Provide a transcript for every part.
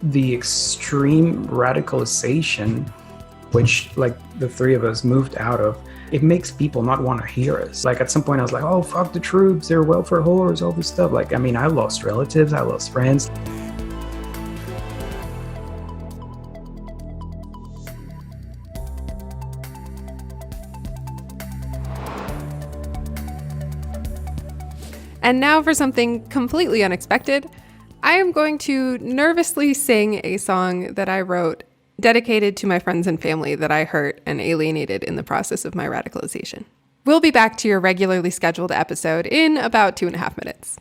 the extreme radicalization, which like the three of us moved out of, it makes people not want to hear us. Like at some point I was like, oh, fuck the troops, they're welfare whores, all this stuff. Like, I mean, I lost relatives, I lost friends. And now for something completely unexpected. I am going to nervously sing a song that I wrote dedicated to my friends and family that I hurt and alienated in the process of my radicalization. We'll be back to your regularly scheduled episode in about 2.5 minutes.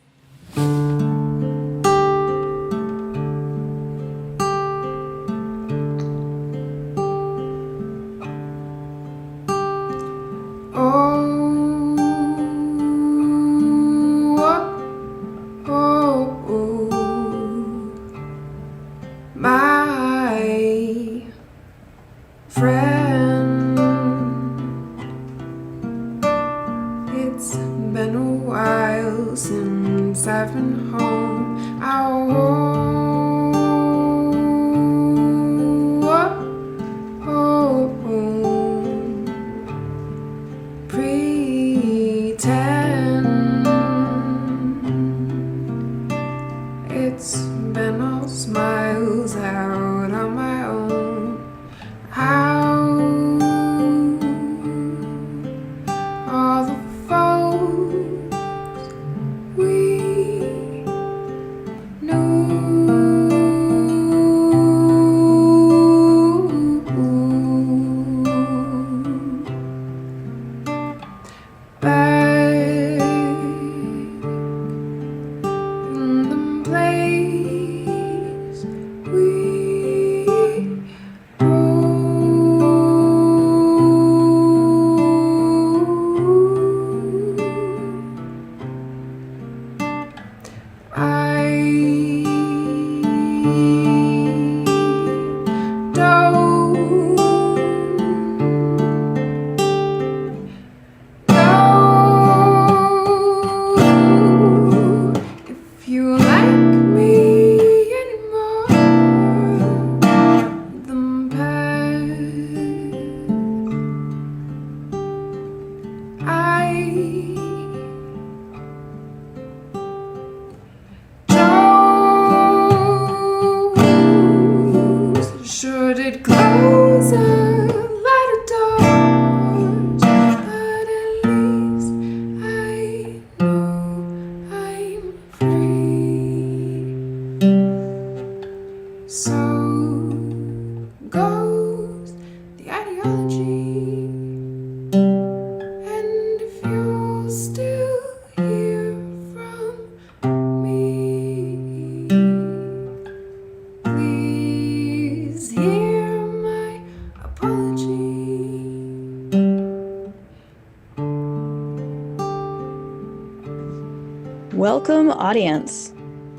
Welcome, audience.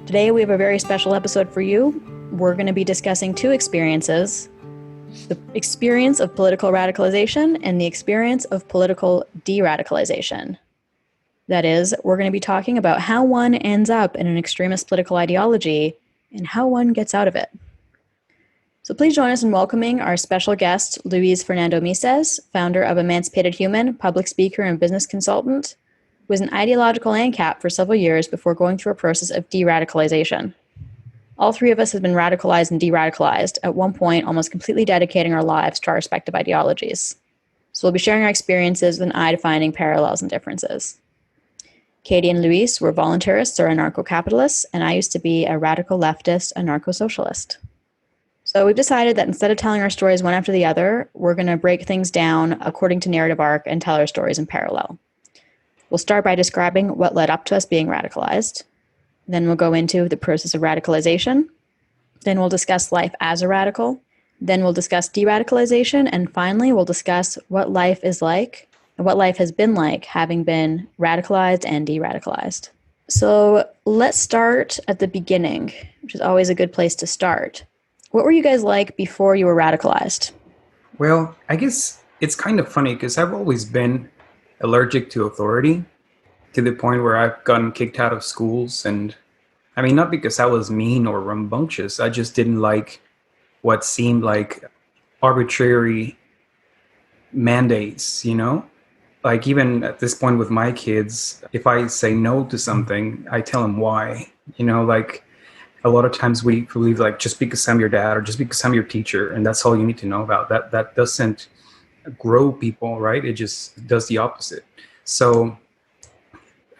Today we have a very special episode for you. We're going to be discussing two experiences: the experience of political radicalization and the experience of political de-radicalization. That is, we're going to be talking about how one ends up in an extremist political ideology and how one gets out of it. So please join us in welcoming our special guest, Fernando Mises, founder of Emancipated Human, public speaker and business consultant, who was an ideological ANCAP for several years before going through a process of de-radicalization. All three of us have been radicalized and de-radicalized, at one point almost completely dedicating our lives to our respective ideologies. So we'll be sharing our experiences with an eye to finding parallels and differences. Katy and Luis were voluntarists or anarcho-capitalists, and I used to be a radical leftist anarcho-socialist. So we've decided that instead of telling our stories one after the other, we're going to break things down according to narrative arc and tell our stories in parallel. We'll start by describing what led up to us being radicalized. Then we'll go into the process of radicalization. Then we'll discuss life as a radical. Then we'll discuss de-radicalization. And finally, we'll discuss what life is like and what life has been like having been radicalized and de-radicalized. So let's start at the beginning, which is always a good place to start. What were you guys like before you were radicalized? Well, I guess it's kind of funny because I've always been allergic to authority, to the point where I've gotten kicked out of schools and I mean, not because I was mean or rambunctious. I just didn't like what seemed like arbitrary mandates, you know? Like even at this point with my kids, if I say no to something, I tell them why. You know, like a lot of times we believe like just because I'm your dad or just because I'm your teacher and that's all you need to know about that doesn't grow people, right? It just does the opposite. So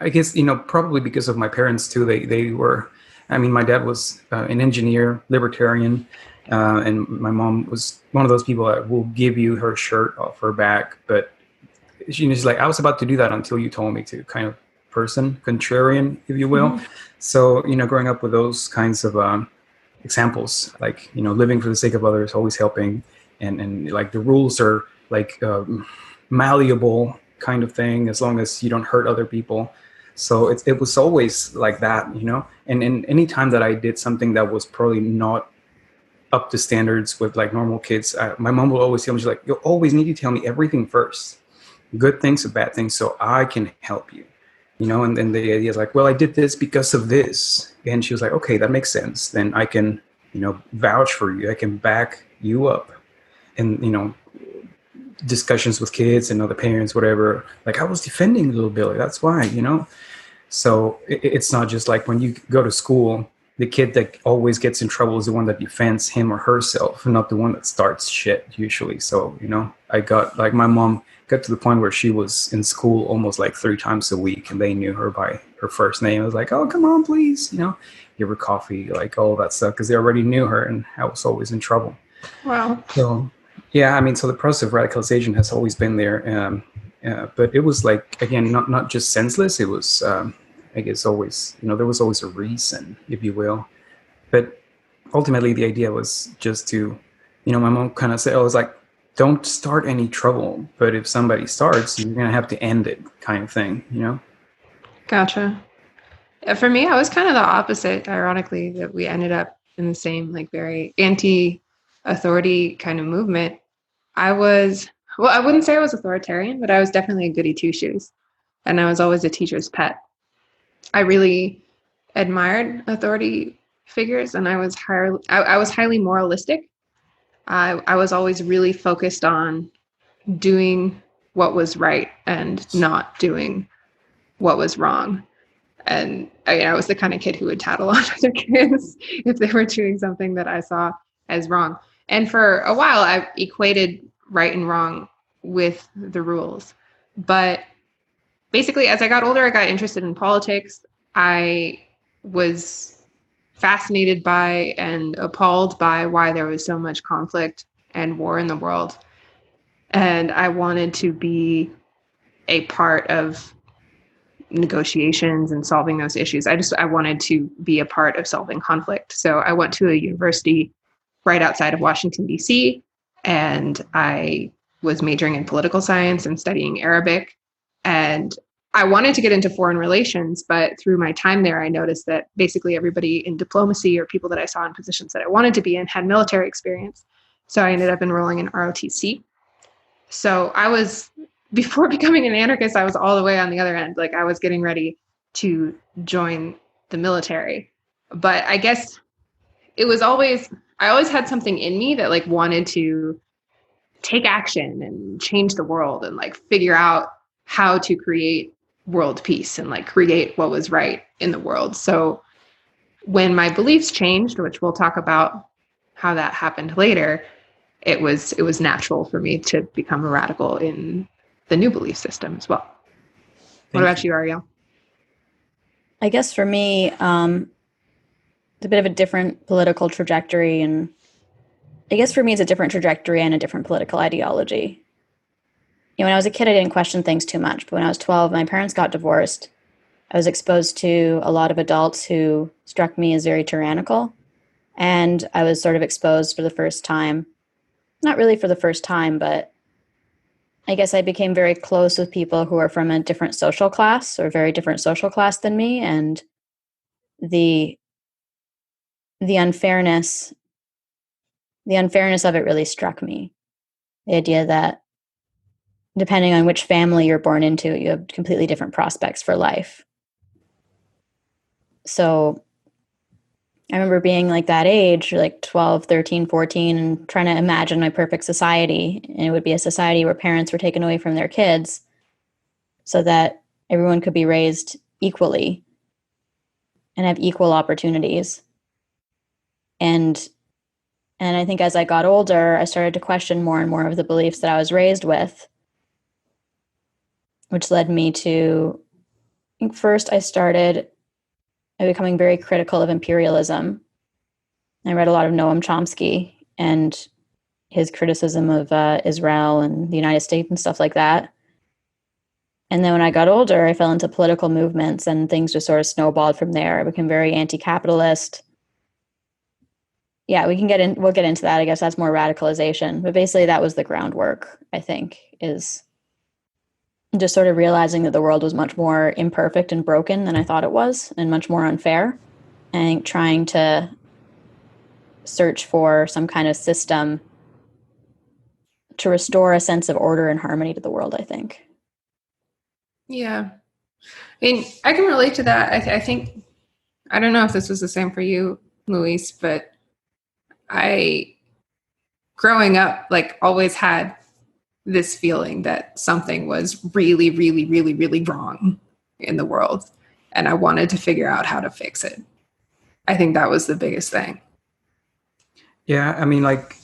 I guess, you know, probably because of my parents too, they were, I mean, my dad was an engineer, libertarian, and my mom was one of those people that will give you her shirt off her back, but she's like, I was about to do that until you told me to, kind of person, contrarian, if you will. Mm-hmm. So, you know, growing up with those kinds of examples, like, you know, living for the sake of others, always helping, and like the rules are like malleable kind of thing, as long as you don't hurt other people. So it was always like that, you know, and any time that I did something that was probably not up to standards with like normal kids, my mom will always tell me, she's like, you always need to tell me everything first, good things or bad things, so I can help you, you know. And then the idea is like, well, I did this because of this, and she was like, okay, that makes sense, then I can, you know, vouch for you, I can back you up. And, you know, discussions with kids and other parents, whatever, like I was defending little Billy, that's why, you know. So it's not just like when you go to school, the kid that always gets in trouble is the one that defends him or herself, not the one that starts shit usually. So, you know, I got like, my mom got to the point where she was in school almost like 3 times a week and they knew her by her first name. I was like, oh, come on, please, you know, give her coffee, like all that stuff, because they already knew her and I was always in trouble. Wow. So, yeah, I mean, so the process of radicalization has always been there. But it was like, again, not just senseless. It was, I guess, always, you know, there was always a reason, if you will. But ultimately, the idea was just to, you know, my mom kind of said, I was like, don't start any trouble. But if somebody starts, you're going to have to end it, kind of thing, you know? Gotcha. For me, I was kind of the opposite, ironically, that we ended up in the same, like, very anti-authority kind of movement. I wouldn't say I was authoritarian, but I was definitely a goody two-shoes. And I was always a teacher's pet. I really admired authority figures, and I was highly moralistic. I was always really focused on doing what was right and not doing what was wrong. And I was the kind of kid who would tattle on other kids if they were doing something that I saw as wrong. And for a while, I equated right and wrong with the rules. But basically, as I got older, I got interested in politics. I was fascinated by and appalled by why there was so much conflict and war in the world. And I wanted to be a part of negotiations and solving those issues. I wanted to be a part of solving conflict. So I went to a university right outside of Washington, D.C., and I was majoring in political science and studying Arabic. And I wanted to get into foreign relations, but through my time there, I noticed that basically everybody in diplomacy or people that I saw in positions that I wanted to be in had military experience. So I ended up enrolling in ROTC. So before becoming an anarchist, I was all the way on the other end. Like, I was getting ready to join the military. But I guess I always had something in me that like wanted to take action and change the world and like figure out how to create world peace and like create what was right in the world. So when my beliefs changed, which we'll talk about how that happened later, it was natural for me to become a radical in the new belief system as well. What about you, Arielle? I guess for me, it's a bit of a different political trajectory. And I guess for me, it's a different trajectory and a different political ideology. You know, when I was a kid, I didn't question things too much. But when I was 12, my parents got divorced. I was exposed to a lot of adults who struck me as very tyrannical. And I was sort of exposed for the first time, not really for the first time, but I guess I became very close with people who are from a different social class or very different social class than me. And the unfairness of it really struck me. The idea that depending on which family you're born into, you have completely different prospects for life. So I remember being like that age, like 12, 13, 14, and trying to imagine my perfect society. And it would be a society where parents were taken away from their kids so that everyone could be raised equally and have equal opportunities. And I think as I got older, I started to question more and more of the beliefs that I was raised with, which led me to, I think first I started becoming very critical of imperialism. I read a lot of Noam Chomsky and his criticism of Israel and the United States and stuff like that. And then when I got older, I fell into political movements and things just sort of snowballed from there. I became very anti-capitalist. Yeah, we'll get into that. I guess that's more radicalization. But basically that was the groundwork, I think, is just sort of realizing that the world was much more imperfect and broken than I thought it was, and much more unfair, and trying to search for some kind of system to restore a sense of order and harmony to the world, I think. Yeah. I mean, I can relate to that. I think, I don't know if this was the same for you, Luis, but I, growing up, like always had this feeling that something was really, really, really, really wrong in the world. And I wanted to figure out how to fix it. I think that was the biggest thing. Yeah, I mean, like,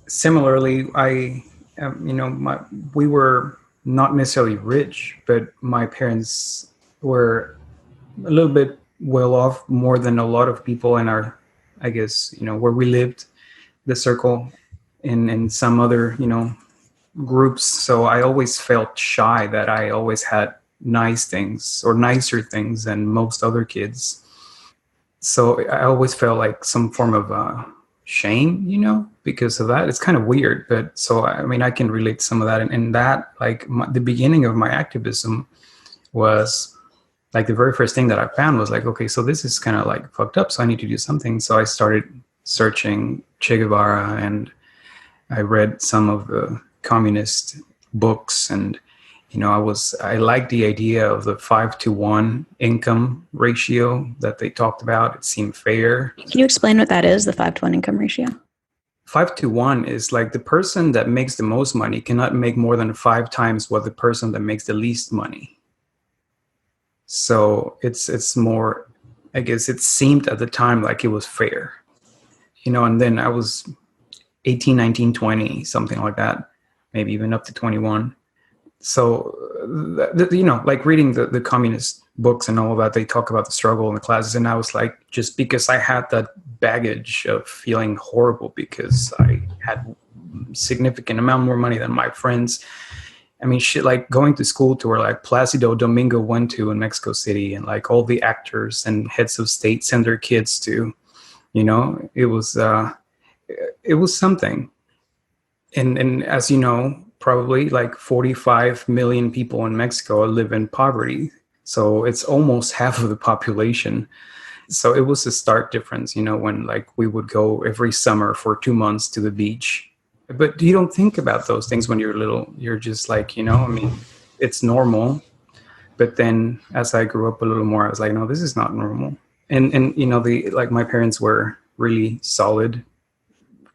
similarly, we were not necessarily rich, but my parents were a little bit well off, more than a lot of people in our, I guess, where we lived, the circle, in some other, groups. So I always felt shy that I always had nice things or nicer things than most other kids. So I always felt like some form of shame, because of that. It's kind of weird, but so, I mean, I can relate to some of that. And that, like, the beginning of my activism was like the very first thing that I found was like, okay, so this is kind of like fucked up. So I need to do something. So I started searching Che Guevara, and I read some of the communist books, and I liked the idea of the 5-to-1 income ratio that they talked about. It seemed fair. Can you explain what that is, the 5-to-1 income ratio? 5-to-1 is like the person that makes the most money cannot make more than 5 times what the person that makes the least money. So it's more, I guess it seemed at the time like it was fair, and then I was 18, 19, 20, something like that, maybe even up to 21. So, like reading the communist books and all of that, they talk about the struggle in the classes. And I was like, just because I had that baggage of feeling horrible because I had significant amount more money than my friends. I mean, shit, like going to school to where like Placido Domingo went to in Mexico City, and like all the actors and heads of state send their kids to, it was something. And as you know, probably like 45 million people in Mexico live in poverty. So it's almost half of the population. So it was a stark difference, when like we would go every summer for 2 months to the beach. But you don't think about those things when you're little. You're just like, I mean, it's normal. But then as I grew up a little more, I was like, no, this is not normal. And my parents were really solid,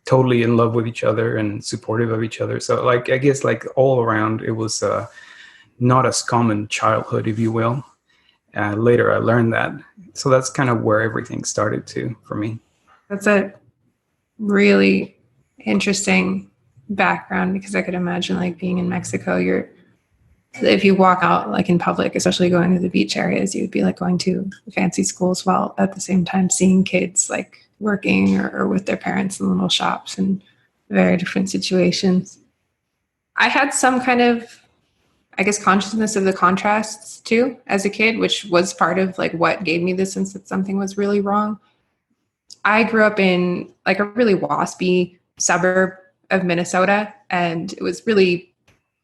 totally in love with each other and supportive of each other. So like, I guess like all around, it was not as common childhood, if you will. Later, I learned that. So that's kind of where everything started for me. That's a really interesting background, because I could imagine like being in Mexico, if you walk out like in public, especially going to the beach areas, you would be like going to fancy schools while at the same time seeing kids like working or with their parents in little shops in very different situations. I had some kind of, I guess, consciousness of the contrasts too as a kid, which was part of like what gave me the sense that something was really wrong. I grew up in like a really waspy suburb of Minnesota, and it was really,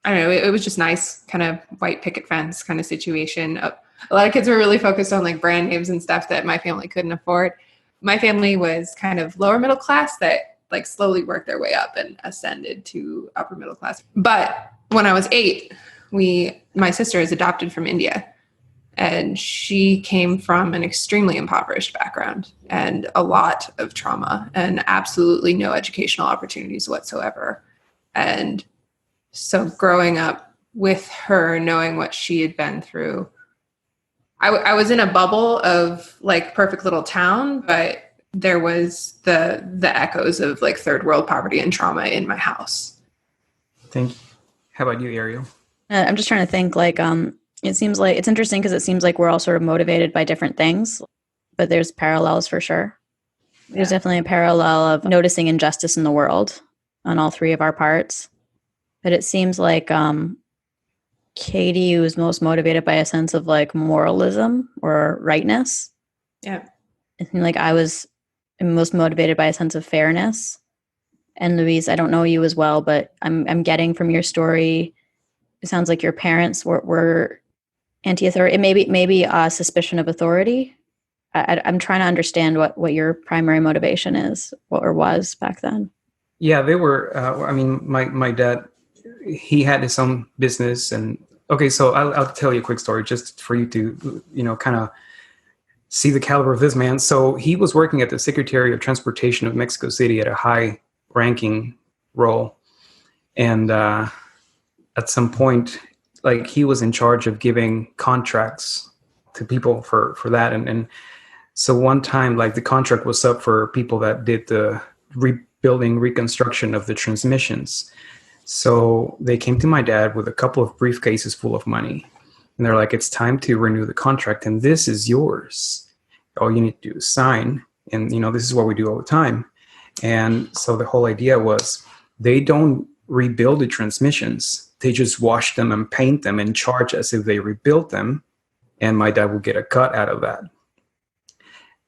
I don't know, it was just nice, kind of white picket fence kind of situation. A lot of kids were really focused on like brand names and stuff that my family couldn't afford. My family was kind of lower middle class that like slowly worked their way up and ascended to upper middle class. But when I was 8, my sister is adopted from India. And she came from an extremely impoverished background and a lot of trauma and absolutely no educational opportunities whatsoever. And so growing up with her, knowing what she had been through, I was in a bubble of like perfect little town, but there was the echoes of like third world poverty and trauma in my house. Thank you. How about you, Arielle? I'm just trying to think like, it seems like it's interesting because it seems like we're all sort of motivated by different things, but there's parallels for sure. There's definitely a parallel of noticing injustice in the world on all three of our parts. But it seems like Katy was most motivated by a sense of like moralism or rightness. Yeah. I think like I was most motivated by a sense of fairness. And Louise, I don't know you as well, but I'm getting from your story, it sounds like your parents were anti-authority. Maybe a suspicion of authority. I'm trying to understand what your primary motivation is or was back then. Yeah, they were. I mean, my dad, he had his own business, and okay, so I'll tell you a quick story just for you to, kind of see the caliber of this man. So he was working at the Secretary of Transportation of Mexico City at a high-ranking role, and at some point, like he was in charge of giving contracts to people for that, and so one time, like the contract was up for people that did the reconstruction of the transmissions. So they came to my dad with a couple of briefcases full of money. And they're like, it's time to renew the contract. And this is yours. All you need to do is sign. And, this is what we do all the time. And so the whole idea was they don't rebuild the transmissions. They just wash them and paint them and charge as if they rebuilt them. And my dad will get a cut out of that.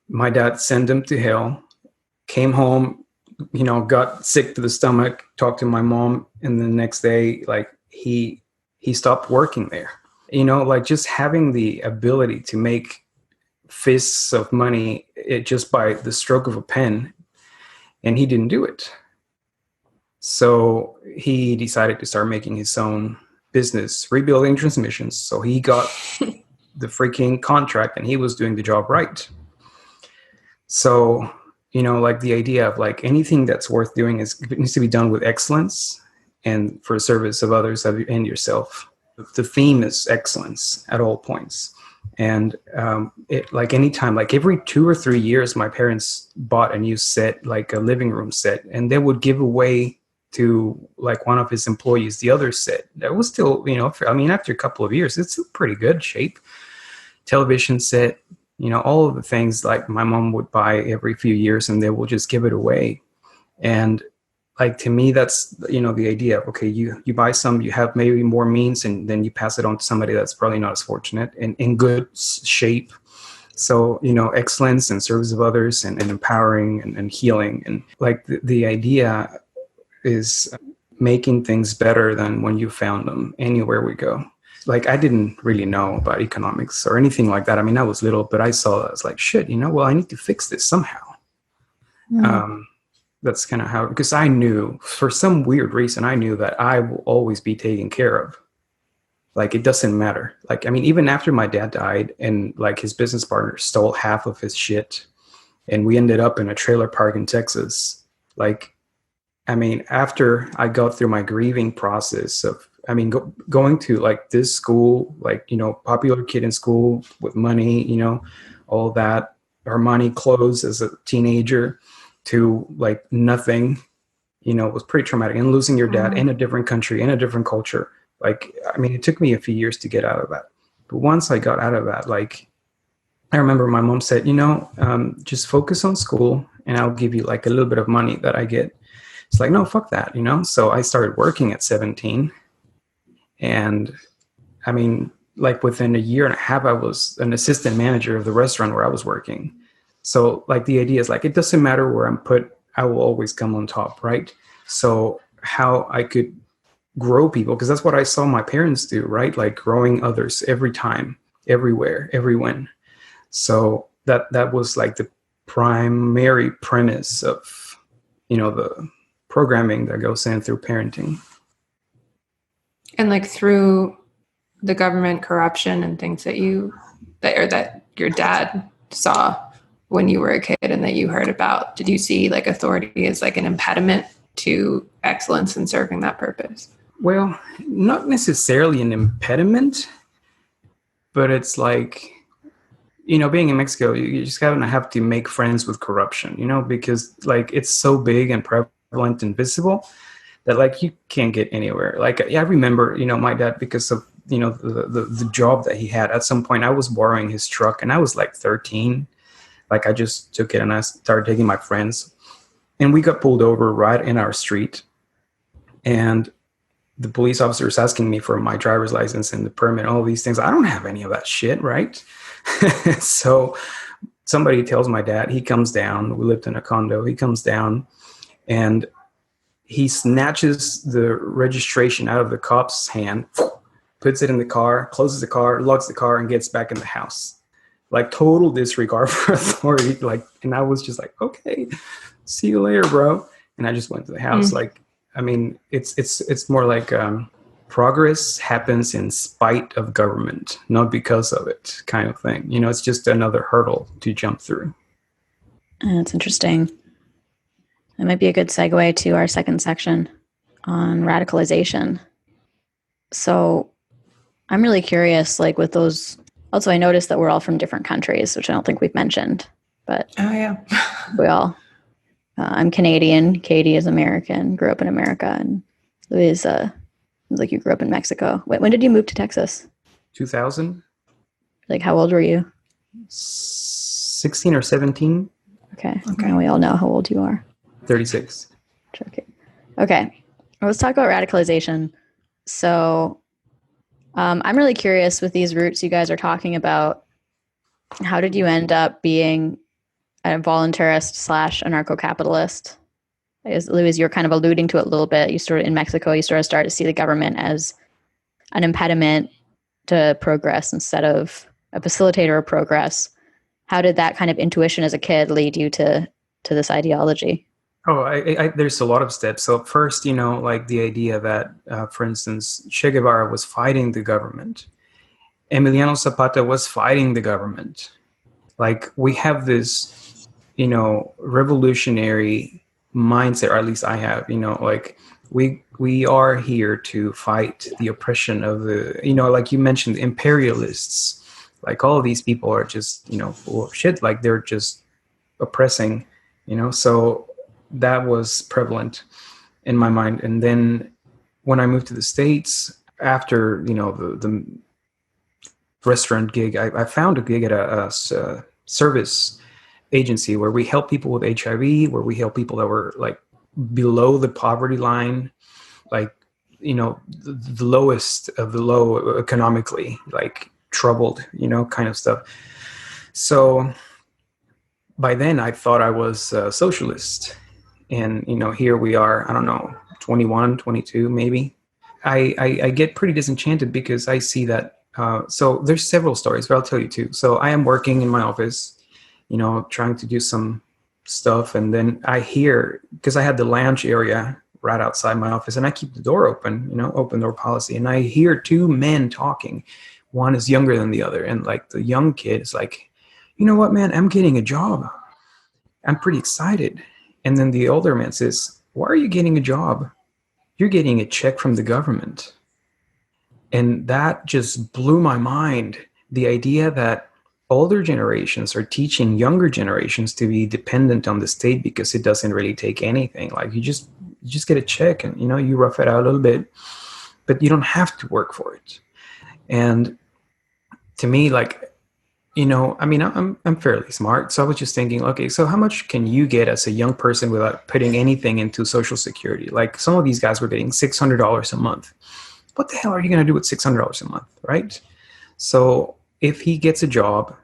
My dad sent them to hell, came home, got sick to the stomach, talked to my mom, and the next day, like he stopped working there. Like just having the ability to make fists of money just by the stroke of a pen, and he didn't do it. So he decided to start making his own business, rebuilding transmissions. So he got the freaking contract, and he was doing the job right. So like the idea of like anything that's worth doing needs to be done with excellence and for service of others and yourself. The theme is excellence at all points. And it like anytime, like every 2 or 3 years, my parents bought a new set, like a living room set, and they would give away to like one of his employees the other set. That was still, after a couple of years, it's in pretty good shape. Television set, all of the things like my mom would buy every few years, and they will just give it away. And like, to me, that's, the idea of, okay, you buy some, you have maybe more means, and then you pass it on to somebody that's probably not as fortunate and in good shape. So, excellence and service of others and empowering and healing. And like the idea is making things better than when you found them anywhere we go. Like, I didn't really know about economics or anything like that. I mean, I was little, but I saw that. I was like, shit, well, I need to fix this somehow. That's kind of how, because I knew, for some weird reason, I knew that I will always be taken care of. Like, it doesn't matter. Like, I mean, even after my dad died and like his business partner stole half of his shit and we ended up in a trailer park in Texas, like, I mean, after I got through my grieving process of, going to like this school, like, popular kid in school with money, all that, Armani clothes as a teenager, to like nothing, was pretty traumatic. And losing your dad in a different country, in a different culture. Like, I mean, it took me a few years to get out of that. But once I got out of that, like, I remember my mom said, just focus on school and I'll give you like a little bit of money that I get. It's like, no, fuck that, So I started working at 17. And I mean, like within a year and a half, I was an assistant manager of the restaurant where I was working. So like the idea is like, it doesn't matter where I'm put, I will always come on top, right? So how I could grow people, because that's what I saw my parents do, right? Like growing others every time, everywhere, everyone. So that was like the primary premise of, the programming that goes in through parenting. And like through the government corruption and things that you that your dad saw when you were a kid and that you heard about? Did you see like authority as like an impediment to excellence in serving that purpose? Well, not necessarily an impediment, but it's like, being in Mexico, you just kind of have to make friends with corruption, because like it's so big and prevalent and visible that like you can't get anywhere. Like I remember, my dad, because of, the job that he had, at some point I was borrowing his truck and I was like 13. Like I just took it and I started taking my friends and we got pulled over right in our street. And the police officer was asking me for my driver's license and the permit, all these things. I don't have any of that shit, right? So somebody tells my dad, he comes down. We lived in a condo. He comes down and he snatches the registration out of the cop's hand, puts it in the car, closes the car, locks the car, and gets back in the house. Like total disregard for authority. Like, and I was just like, okay, see you later, bro. And I just went to the house. Like, I mean, it's more like progress happens in spite of government, not because of it, kind of thing. It's just another hurdle to jump through. That's interesting. That might be a good segue to our second section on radicalization. So I'm really curious, like with those, also I noticed that we're all from different countries, which I don't think we've mentioned, but oh yeah, we all, I'm Canadian, Katy is American, grew up in America, and Louis, like you grew up in Mexico. When did you move to Texas? 2000. Like how old were you? 16 or 17. Okay. Now we all know how old you are. 36. Okay. Let's talk about radicalization. So I'm really curious with these roots you guys are talking about. How did you end up being a voluntarist / anarcho-capitalist? Louis, you're kind of alluding to it a little bit. You sort of in Mexico, you sort of start to see the government as an impediment to progress instead of a facilitator of progress. How did that kind of intuition as a kid lead you to this ideology? Oh, there's a lot of steps. So first, like the idea that, for instance, Che Guevara was fighting the government. Emiliano Zapata was fighting the government. Like we have this, revolutionary mindset, or at least I have, like we are here to fight the oppression of the, like you mentioned, the imperialists. Like all of these people are just, full of shit. Like they're just oppressing, so that was prevalent in my mind. And then when I moved to the States after, the restaurant gig, I found a gig at a service agency where we help people with HIV, where we help people that were like below the poverty line, like, the lowest of the low economically, like troubled, kind of stuff. So by then I thought I was a socialist. And, here we are, I don't know, 21, 22, maybe. I get pretty disenchanted because I see that. So there's several stories, but I'll tell you two. So I am working in my office, trying to do some stuff. And then I hear, because I had the lounge area right outside my office and I keep the door open, open door policy. And I hear two men talking. One is younger than the other. And like the young kid is like, you know what, man, I'm getting a job. I'm pretty excited. And then the older man says, why are you getting a job? You're getting a check from the government. And that just blew my mind. The idea that older generations are teaching younger generations to be dependent on the state because it doesn't really take anything. Like you just get a check and, you rough it out a little bit, but you don't have to work for it. And to me, like, I'm fairly smart. So I was just thinking, okay, so how much can you get as a young person without putting anything into Social Security? Like some of these guys were getting $600 a month. What the hell are you going to do with $600 a month, right? So if he gets a job,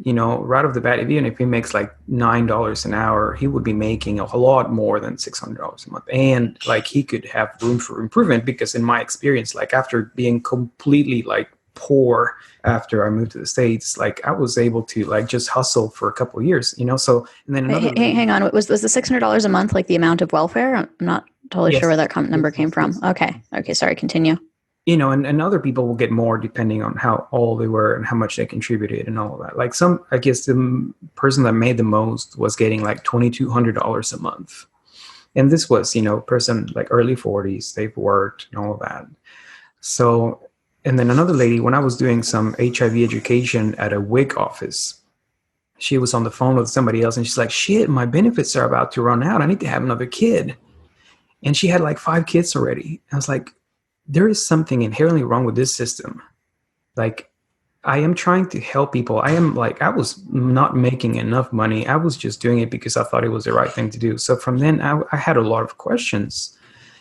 right off the bat, even if he makes like $9 an hour, he would be making a lot more than $600 a month. And like he could have room for improvement because in my experience, like after being completely like poor after I moved to the States, like I was able to like just hustle for a couple of years, so, and then another. Hang on. Was the $600 a month like the amount of welfare? I'm not totally Yes. sure where that number came from. Okay. Sorry. Continue. and other people will get more depending on how old they were and how much they contributed and all of that. Like I guess the person that made the most was getting like $2,200 a month. And this was, person like early 40s, they've worked and all of that. So, and then another lady, when I was doing some HIV education at a WIC office, she was on the phone with somebody else and she's like, shit, my benefits are about to run out. I need to have another kid. And she had like 5 kids already. I was like, there is something inherently wrong with this system. Like, I am trying to help people. I was not making enough money. I was just doing it because I thought it was the right thing to do. So from then I had a lot of questions.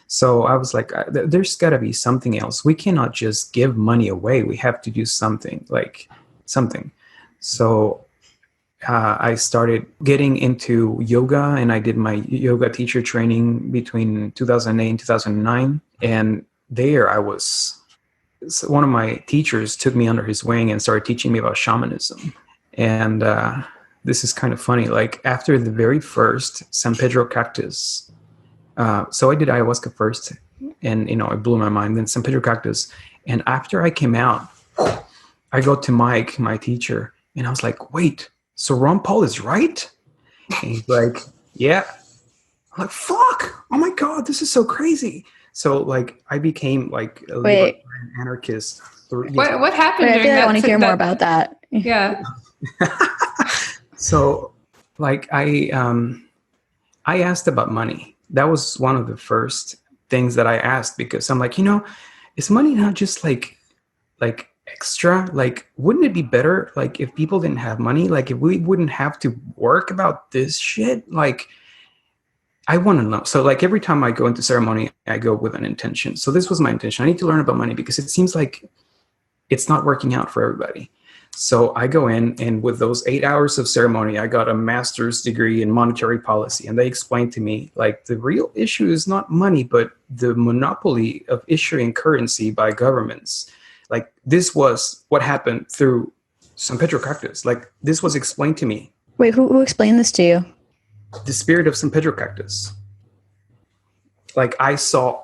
So I was like, there's got to be something else. We cannot just give money away. We have to do something. So I started getting into yoga, and I did my yoga teacher training between 2008 and 2009. And there one of my teachers took me under his wing and started teaching me about shamanism. And this is kind of funny. Like, after the very first San Pedro cactus, so I did ayahuasca first, and it blew my mind. Then San Pedro cactus, and after I came out, I go to Mike, my teacher, and I was like, wait, so Ron Paul is right? And he's like, yeah. I'm like, fuck, oh my God, this is so crazy. So like, I became like a libertarian anarchist. What happened? I feel like I want to hear more about that. Yeah. So like, I asked about money. That was one of the first things that I asked, because I'm like, is money not just like extra? Like, wouldn't it be better like if people didn't have money? Like, if we wouldn't have to work about this shit? Like, I want to know. So like, every time I go into ceremony, I go with an intention. So this was my intention. I need to learn about money because it seems like it's not working out for everybody. So I go in, and with those 8 hours of ceremony, I got a master's degree in monetary policy. And they explained to me, like, the real issue is not money, but the monopoly of issuing currency by governments. Like, this was what happened through San Pedro cactus. Like, this was explained to me. Wait, who explained this to you? The spirit of San Pedro cactus. Like, I saw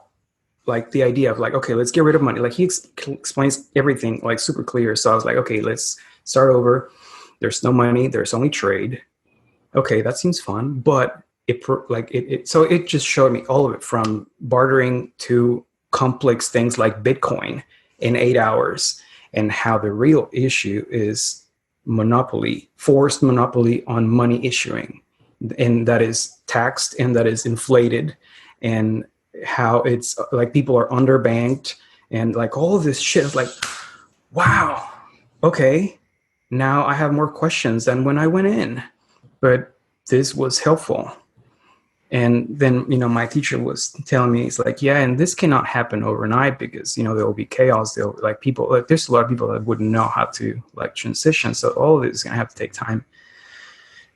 like the idea of like, okay, let's get rid of money. Like, he explains everything like super clear. So I was like, okay, let's start over. There's no money. There's only trade. Okay, that seems fun. But so it just showed me all of it, from bartering to complex things like Bitcoin in 8 hours, and how the real issue is monopoly, forced monopoly on money issuing. And that is taxed, and that is inflated, and how it's like people are underbanked, and like all of this shit is like, wow, okay, now I have more questions than when I went in. But this was helpful. And then, my teacher was telling me, it's like, yeah, and this cannot happen overnight, because, there will be chaos. There'll like people, like, there's a lot of people that wouldn't know how to like transition. So all of this is going to have to take time.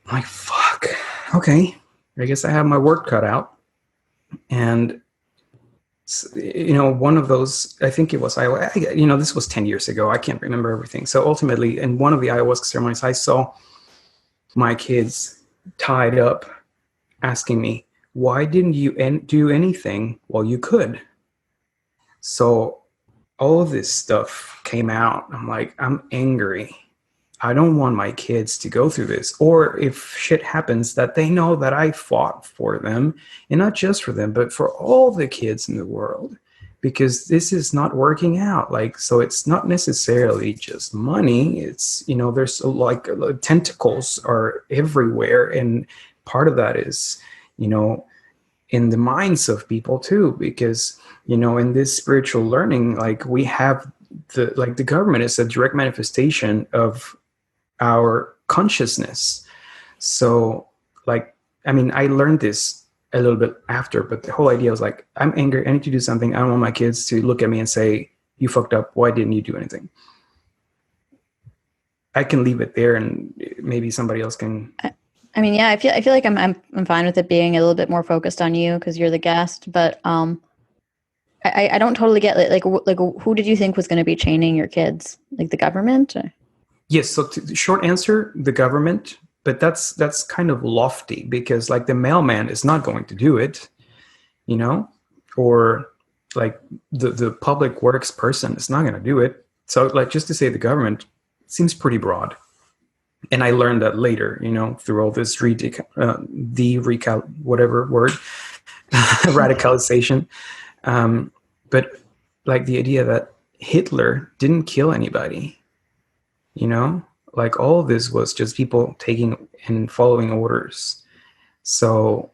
I'm like, fuck, okay, I guess I have my work cut out. And, one of those, I think it was, this was 10 years ago. I can't remember everything. So ultimately, in one of the ayahuasca ceremonies, I saw my kids tied up, asking me, why didn't you do anything while you could? So all of this stuff came out. I'm like, I'm angry. I don't want my kids to go through this. Or if shit happens, that they know that I fought for them, and not just for them, but for all the kids in the world, because this is not working out. Like, so it's not necessarily just money. It's, there's like tentacles are everywhere. And part of that is, in the minds of people too, because, in this spiritual learning, like, we have the government is a direct manifestation of our consciousness. So like, I learned this a little bit after, but the whole idea was like, I'm angry, I need to do something. I don't want my kids to look at me and say, you fucked up, why didn't you do anything? I can leave it there, and maybe somebody else can. Yeah, I feel like I'm fine with it being a little bit more focused on you because you're the guest, but I don't totally get like who did you think was going to be chaining your kids? Like the government? Or? Yes. So the short answer, the government, but that's kind of lofty, because like the mailman is not going to do it, or like the public works person is not going to do it. So like just to say the government seems pretty broad. And I learned that later, through all this whatever word, radicalization. But like the idea that Hitler didn't kill anybody, like all of this was just people taking and following orders. So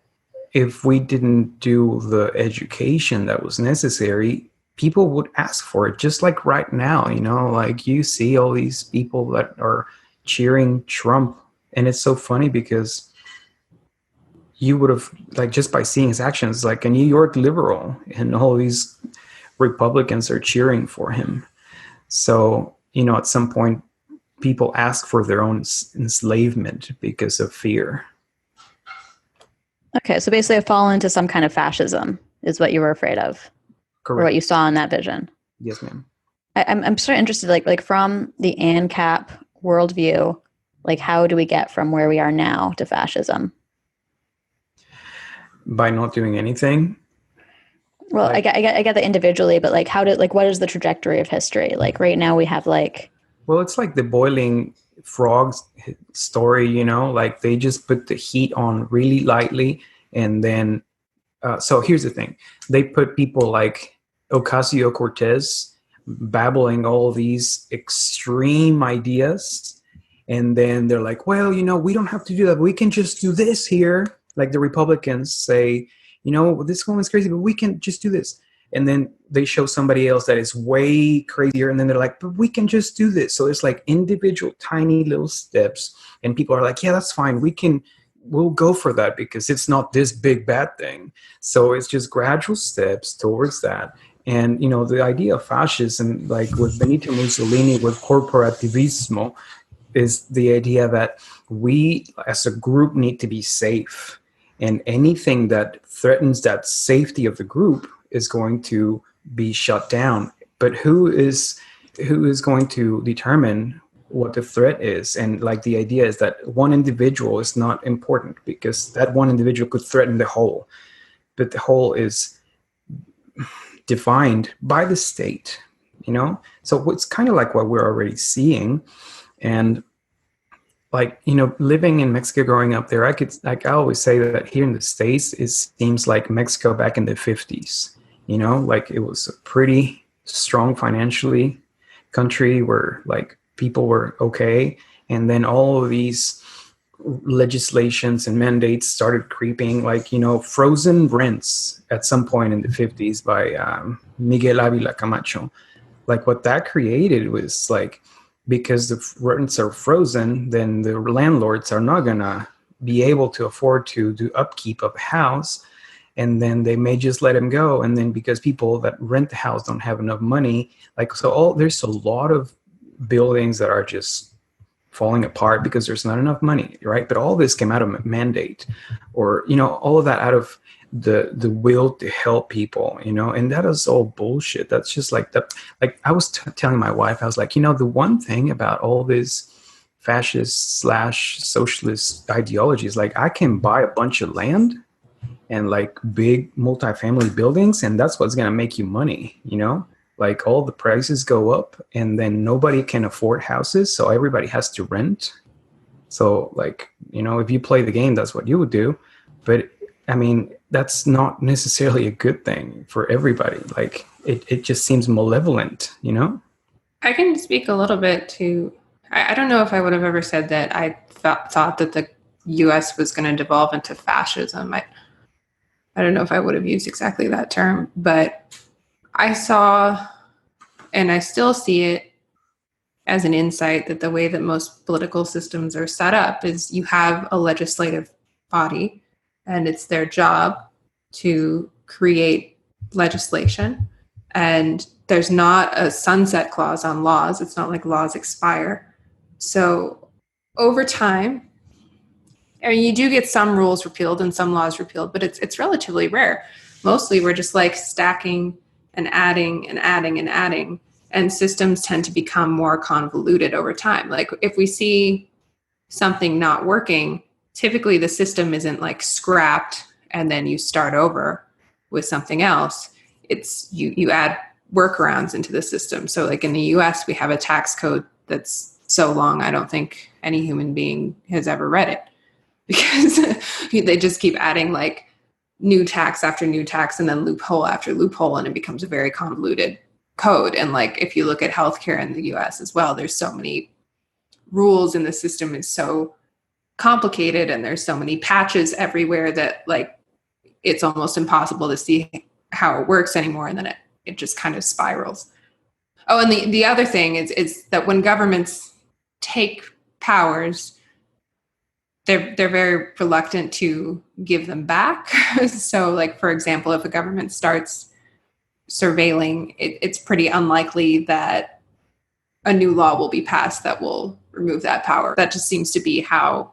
if we didn't do the education that was necessary, people would ask for it, just like right now, like you see all these people that are cheering Trump. And it's so funny because you would have, like, just by seeing his actions, like a New York liberal, and all these Republicans are cheering for him. So, at some point, people ask for their own enslavement because of fear. Okay, so basically, I've fallen into some kind of fascism is what you were afraid of, Correct. Or what you saw in that vision. Yes, ma'am. I'm sort of interested, like from the ANCAP worldview, like how do we get from where we are now to fascism? By not doing anything. Well, I get that individually, but like what is the trajectory of history? Like right now we have well, it's like the boiling frogs story, like they just put the heat on really lightly. And then, so here's the thing. They put people like Ocasio-Cortez babbling all these extreme ideas. And then they're like, well, we don't have to do that. We can just do this here. Like the Republicans say, this woman's crazy, but we can just do this. And then they show somebody else that is way crazier. And then they're like, but we can just do this. So it's like individual tiny little steps. And people are like, yeah, that's fine. We'll go for that because it's not this big bad thing. So it's just gradual steps towards that. And, the idea of fascism, like with Benito Mussolini, with corporativismo, is the idea that we as a group need to be safe. And anything that threatens that safety of the group is going to be shut down. But who is going to determine what the threat is? And like the idea is that one individual is not important because that one individual could threaten the whole. But the whole is defined by the state, So it's kind of like what we're already seeing. And like, living in Mexico, growing up there, I always say that here in the States, it seems like Mexico back in the 50s, like it was a pretty strong financially country where like people were okay. And then all of these legislations and mandates started creeping, like, frozen rents at some point in the 50s by Miguel Ávila Camacho. Like what that created was like, because the rents are frozen, then the landlords are not going to be able to afford to do upkeep of a house. And then they may just let them go. And then because people that rent the house don't have enough money, there's a lot of buildings that are just falling apart because there's not enough money, right? But all this came out of a mandate or, all of that out of the will to help people, and that is all bullshit. That's just like that. Like I was telling my wife, I was like, the one thing about all this fascist/socialist ideologies, like I can buy a bunch of land and like big multifamily buildings, and that's what's going to make you money, like all the prices go up and then nobody can afford houses. So everybody has to rent. So like, if you play the game, that's what you would do. But I mean, that's not necessarily a good thing for everybody. Like it just seems malevolent, I can speak a little bit to, I don't know if I would have ever said that I thought that the US was going to devolve into fascism. I don't know if I would have used exactly that term, but I saw, and I still see it as an insight, that the way that most political systems are set up is you have a legislative body and it's their job to create legislation. And there's not a sunset clause on laws. It's not like laws expire. So over time, I mean, you do get some rules repealed and some laws repealed, but it's relatively rare. Mostly we're just like stacking and adding and adding and adding, and systems tend to become more convoluted over time. Like if we see something not working, typically the system isn't like scrapped and then you start over with something else. it's you add workarounds into the system. So like in the US, we have a tax code that's so long, I don't think any human being has ever read it, because they just keep adding like new tax after new tax and then loophole after loophole, and it becomes a very convoluted code. And like if you look at healthcare in the US as well, there's so many rules and the system is so complicated and there's so many patches everywhere that like it's almost impossible to see how it works anymore, and then it just kind of spirals. Oh, and the other thing is that when governments take powers, they're very reluctant to give them back. So like, for example, if a government starts surveilling, it's pretty unlikely that a new law will be passed that will remove that power. That just seems to be how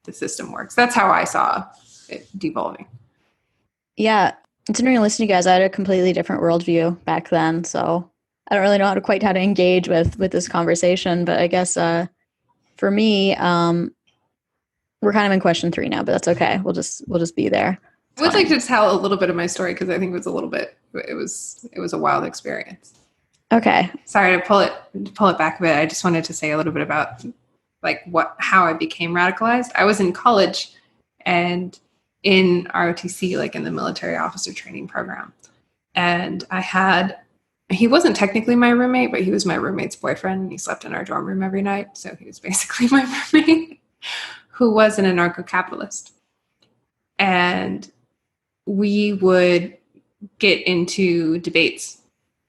the system works. That's how I saw it devolving. Yeah. It's interesting listening to you guys. I had a completely different worldview back then. So I don't really know how to engage with this conversation, but I guess for me, we're kind of in question 3 now, but that's okay. We'll just be there. I would like to tell a little bit of my story because I think it was a wild experience. Okay. Sorry to pull it back a bit. I just wanted to say a little bit about like how I became radicalized. I was in college and in ROTC, like in the military officer training program. And he wasn't technically my roommate, but he was my roommate's boyfriend. He slept in our dorm room every night. So he was basically my roommate, who was an anarcho-capitalist. And we would get into debates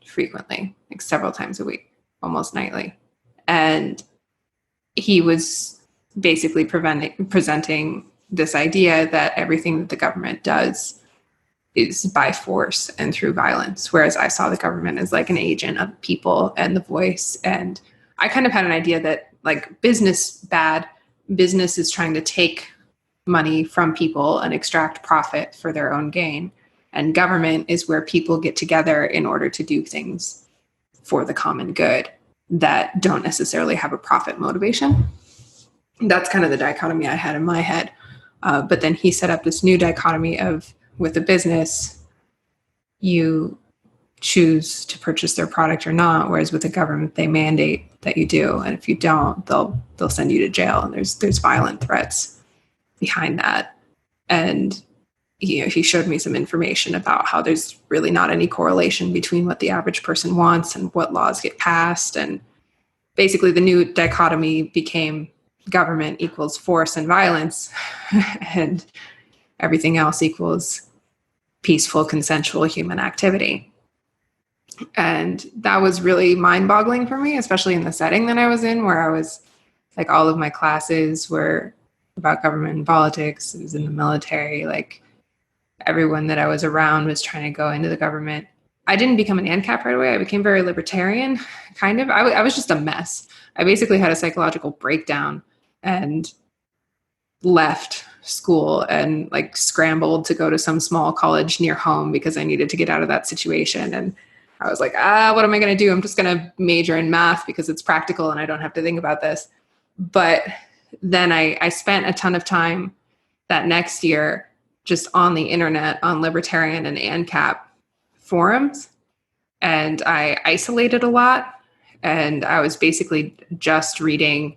frequently, like several times a week, almost nightly. And he was basically presenting this idea that everything that the government does is by force and through violence, whereas I saw the government as like an agent of people and the voice. And I kind of had an idea that like business is trying to take money from people and extract profit for their own gain. And government is where people get together in order to do things for the common good that don't necessarily have a profit motivation. That's kind of the dichotomy I had in my head. But then he set up this new dichotomy of, with a business, you choose to purchase their product or not, whereas with the government, they mandate that you do. And if you don't, they'll send you to jail. And there's violent threats behind that. And he showed me some information about how there's really not any correlation between what the average person wants and what laws get passed. And basically the new dichotomy became government equals force and violence, and everything else equals peaceful, consensual human activity. And that was really mind-boggling for me, especially in the setting that I was in, where I was like, all of my classes were about government and politics. It was in the military. Like everyone that I was around was trying to go into the government. I didn't become an ANCAP right away. I became very libertarian, kind of. I was just a mess. I basically had a psychological breakdown and left school and like scrambled to go to some small college near home because I needed to get out of that situation. And I was like, what am I going to do? I'm just going to major in math because it's practical and I don't have to think about this. But then I spent a ton of time that next year just on the internet, on libertarian and ANCAP forums. And I isolated a lot. And I was basically just reading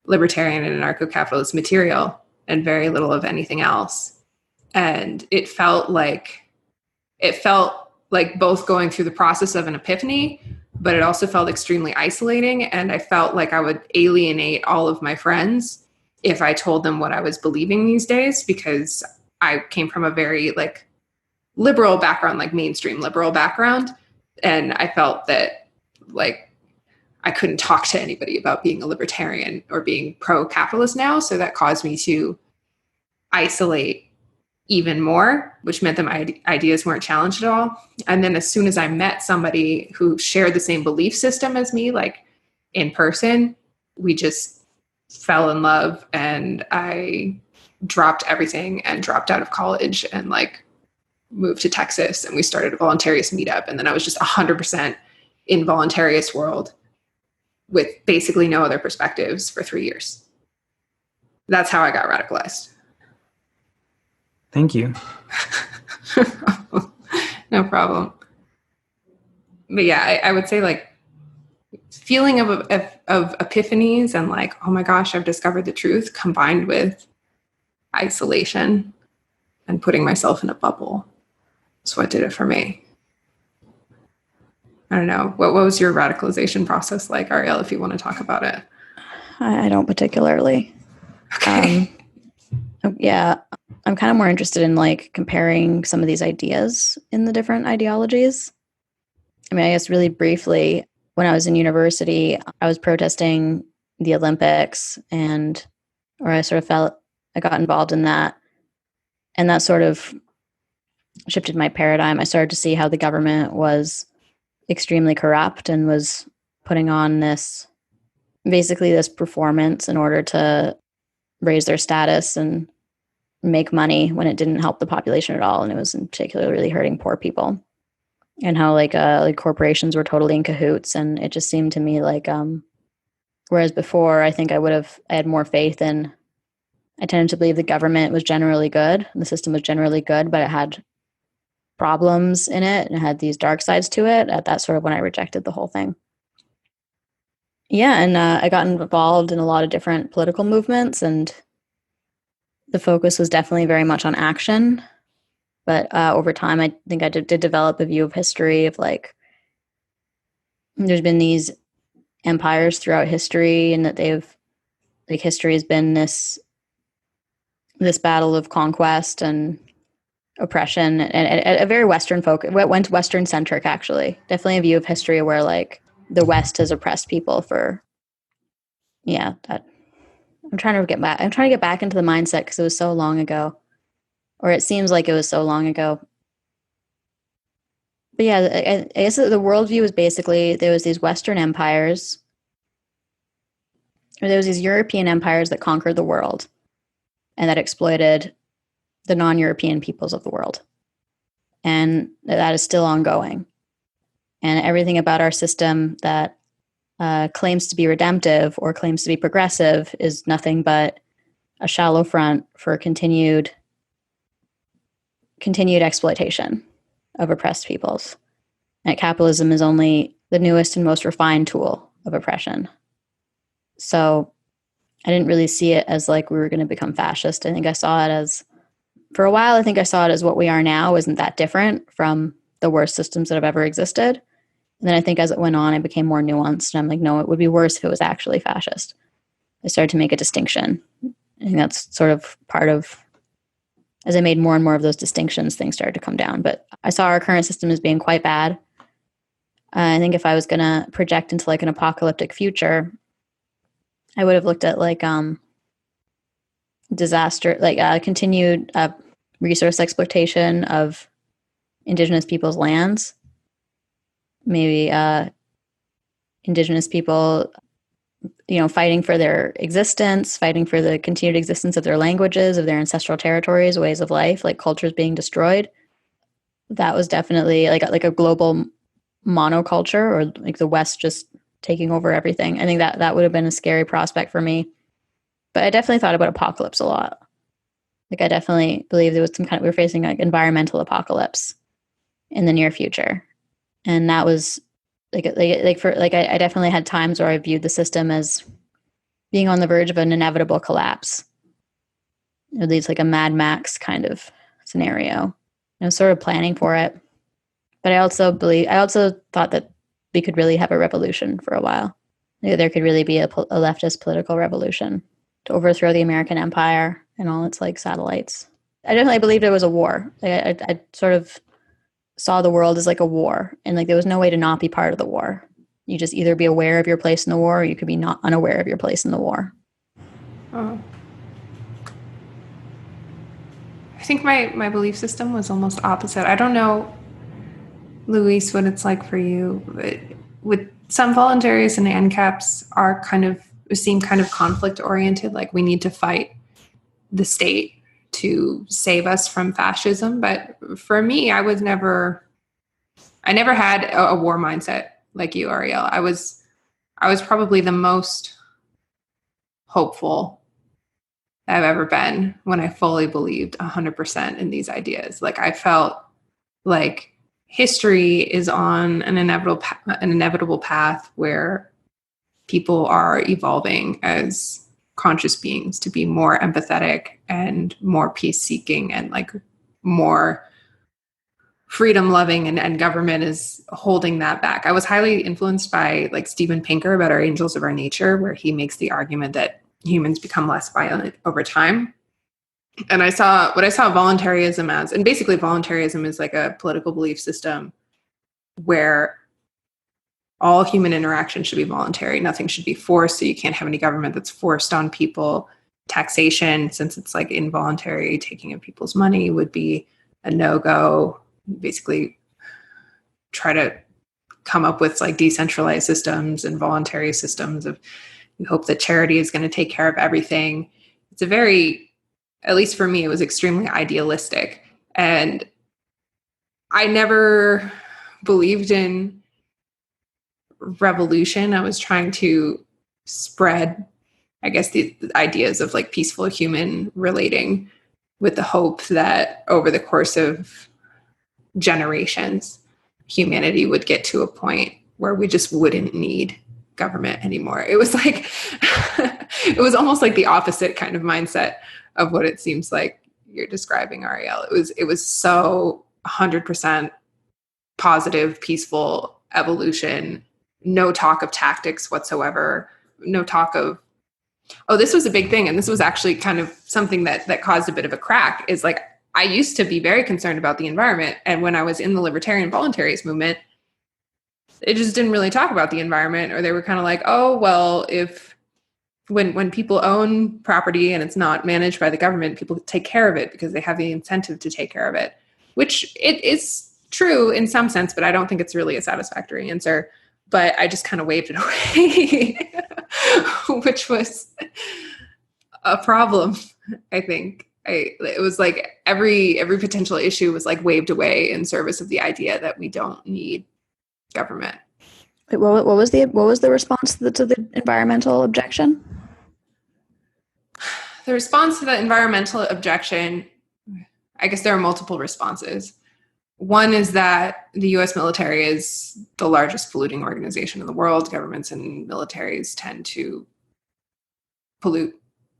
libertarian and anarcho-capitalist material and very little of anything else. And it felt like both going through the process of an epiphany, but it also felt extremely isolating. And I felt like I would alienate all of my friends if I told them what I was believing these days, because I came from a very like liberal background, like mainstream liberal background. And I felt that like I couldn't talk to anybody about being a libertarian or being pro-capitalist now. So that caused me to isolate even more, which meant that my ideas weren't challenged at all. And then as soon as I met somebody who shared the same belief system as me, like in person, we just fell in love, and I dropped everything and dropped out of college and like moved to Texas, and we started a voluntarist meetup. And then I was just 100% in voluntarist world with basically no other perspectives for 3 years. That's how I got radicalized. Thank you. No problem. But yeah, I would say like feeling of epiphanies and like, oh my gosh, I've discovered the truth, combined with isolation and putting myself in a bubble. That's what did it for me. I don't know. What was your radicalization process like, Arielle, if you want to talk about it? I don't particularly. Okay. Yeah, I'm kind of more interested in like comparing some of these ideas in the different ideologies. I mean, I guess really briefly, when I was in university, I was protesting the Olympics or I sort of felt I got involved in that. And that sort of shifted my paradigm. I started to see how the government was extremely corrupt and was putting on this performance in order to raise their status and make money when it didn't help the population at all. And it was in particular really hurting poor people. And how like corporations were totally in cahoots. And it just seemed to me like, whereas before I think I had more faith in, I tended to believe the government was generally good, and the system was generally good, but it had problems in it and it had these dark sides to it. That's sort of when I rejected the whole thing. Yeah, and I got involved in a lot of different political movements, and the focus was definitely very much on action. But over time, I think I did develop a view of history of like, there's been these empires throughout history, and that history has been this battle of conquest and oppression, and a very Western focus. Went Western centric, actually. Definitely a view of history where like the West has oppressed people for, that. I'm trying to get back into the mindset because it was so long ago. Or it seems like it was so long ago. But yeah, I guess the worldview was basically there was these Western empires, or there was these European empires that conquered the world and that exploited the non-European peoples of the world. And that is still ongoing. And everything about our system that claims to be redemptive or claims to be progressive is nothing but a shallow front for continued exploitation of oppressed peoples. And capitalism is only the newest and most refined tool of oppression. So I didn't really see it as like we were going to become fascist. I think I saw it as, for a while, I think I saw it as what we are now isn't that different from the worst systems that have ever existed. And then I think as it went on, I became more nuanced. And I'm like, no, it would be worse if it was actually fascist. I started to make a distinction. I think that's sort of part of, as I made more and more of those distinctions, things started to come down. But I saw our current system as being quite bad. I think if I was going to project into like an apocalyptic future, I would have looked at like disaster, like continued resource exploitation of indigenous people's lands. Maybe indigenous people, fighting for their existence, fighting for the continued existence of their languages, of their ancestral territories, ways of life, like cultures being destroyed. That was definitely like a global monoculture, or like the West just taking over everything. I think that would have been a scary prospect for me. But I definitely thought about apocalypse a lot. Like I definitely believe there was we were facing like environmental apocalypse in the near future. And that was I definitely had times where I viewed the system as being on the verge of an inevitable collapse. At least like a Mad Max kind of scenario. I was sort of planning for it. But I also thought that we could really have a revolution for a while. There could really be a leftist political revolution to overthrow the American empire and all its like satellites. I definitely believed it was a war. I sort of saw the world as like a war, and like there was no way to not be part of the war. You just either be aware of your place in the war, or you could be not unaware of your place in the war. Oh. I think my belief system was almost opposite. I don't know, Luis, what it's like for you. But with some voluntarists and ANCAPs seem kind of conflict oriented, like we need to fight the state to save us from fascism. But for me, I never had a war mindset like you, Arielle. I was probably the most hopeful I've ever been when I fully believed 100% in these ideas. Like I felt like history is on an inevitable path where people are evolving as conscious beings to be more empathetic and more peace-seeking and like more freedom-loving, and government is holding that back. I was highly influenced by like Steven Pinker about Our Angels of Our Nature, where he makes the argument that humans become less violent over time. And I saw voluntarism as, and basically voluntarism is like a political belief system where all human interaction should be voluntary. Nothing should be forced. So you can't have any government that's forced on people. Taxation, since it's like involuntary, taking of people's money would be a no-go. Basically try to come up with like decentralized systems and voluntary systems of, you hope that charity is going to take care of everything. It's a very, at least for me, it was extremely idealistic. And I never believed in revolution. I was trying to spread, I guess, the ideas of like peaceful human relating with the hope that over the course of generations, humanity would get to a point where we just wouldn't need government anymore. It was like, it was almost like the opposite kind of mindset of what it seems like you're describing, Arielle. It was so 100% positive, peaceful evolution, no talk of tactics whatsoever, no talk of, oh, this was a big thing. And this was actually kind of something that caused a bit of a crack, is like, I used to be very concerned about the environment. And when I was in the libertarian voluntarist movement, it just didn't really talk about the environment, or they were kind of like, oh, well, if when people own property and it's not managed by the government, people take care of it because they have the incentive to take care of it, which it is true in some sense, but I don't think it's really a satisfactory answer. But I just kind of waved it away, which was a problem, I think. It was like every potential issue was like waved away in service of the idea that we don't need government. Wait, what was the response to the environmental objection? The response to the environmental objection, I guess there are multiple responses. One is that the U.S. military is the largest polluting organization in the world. Governments and militaries tend to pollute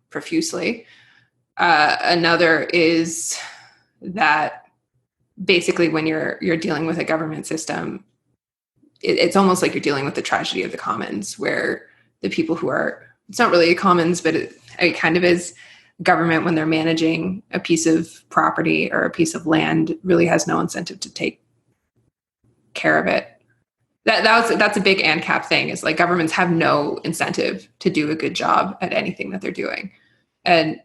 profusely. Another is that basically when you're dealing with a government system, it's almost like you're dealing with the tragedy of the commons, where the people who are, it's not really a commons, but it kind of is, government, when they're managing a piece of property or a piece of land, really has no incentive to take care of it. That's a big ANCAP thing, is like governments have no incentive to do a good job at anything that they're doing. And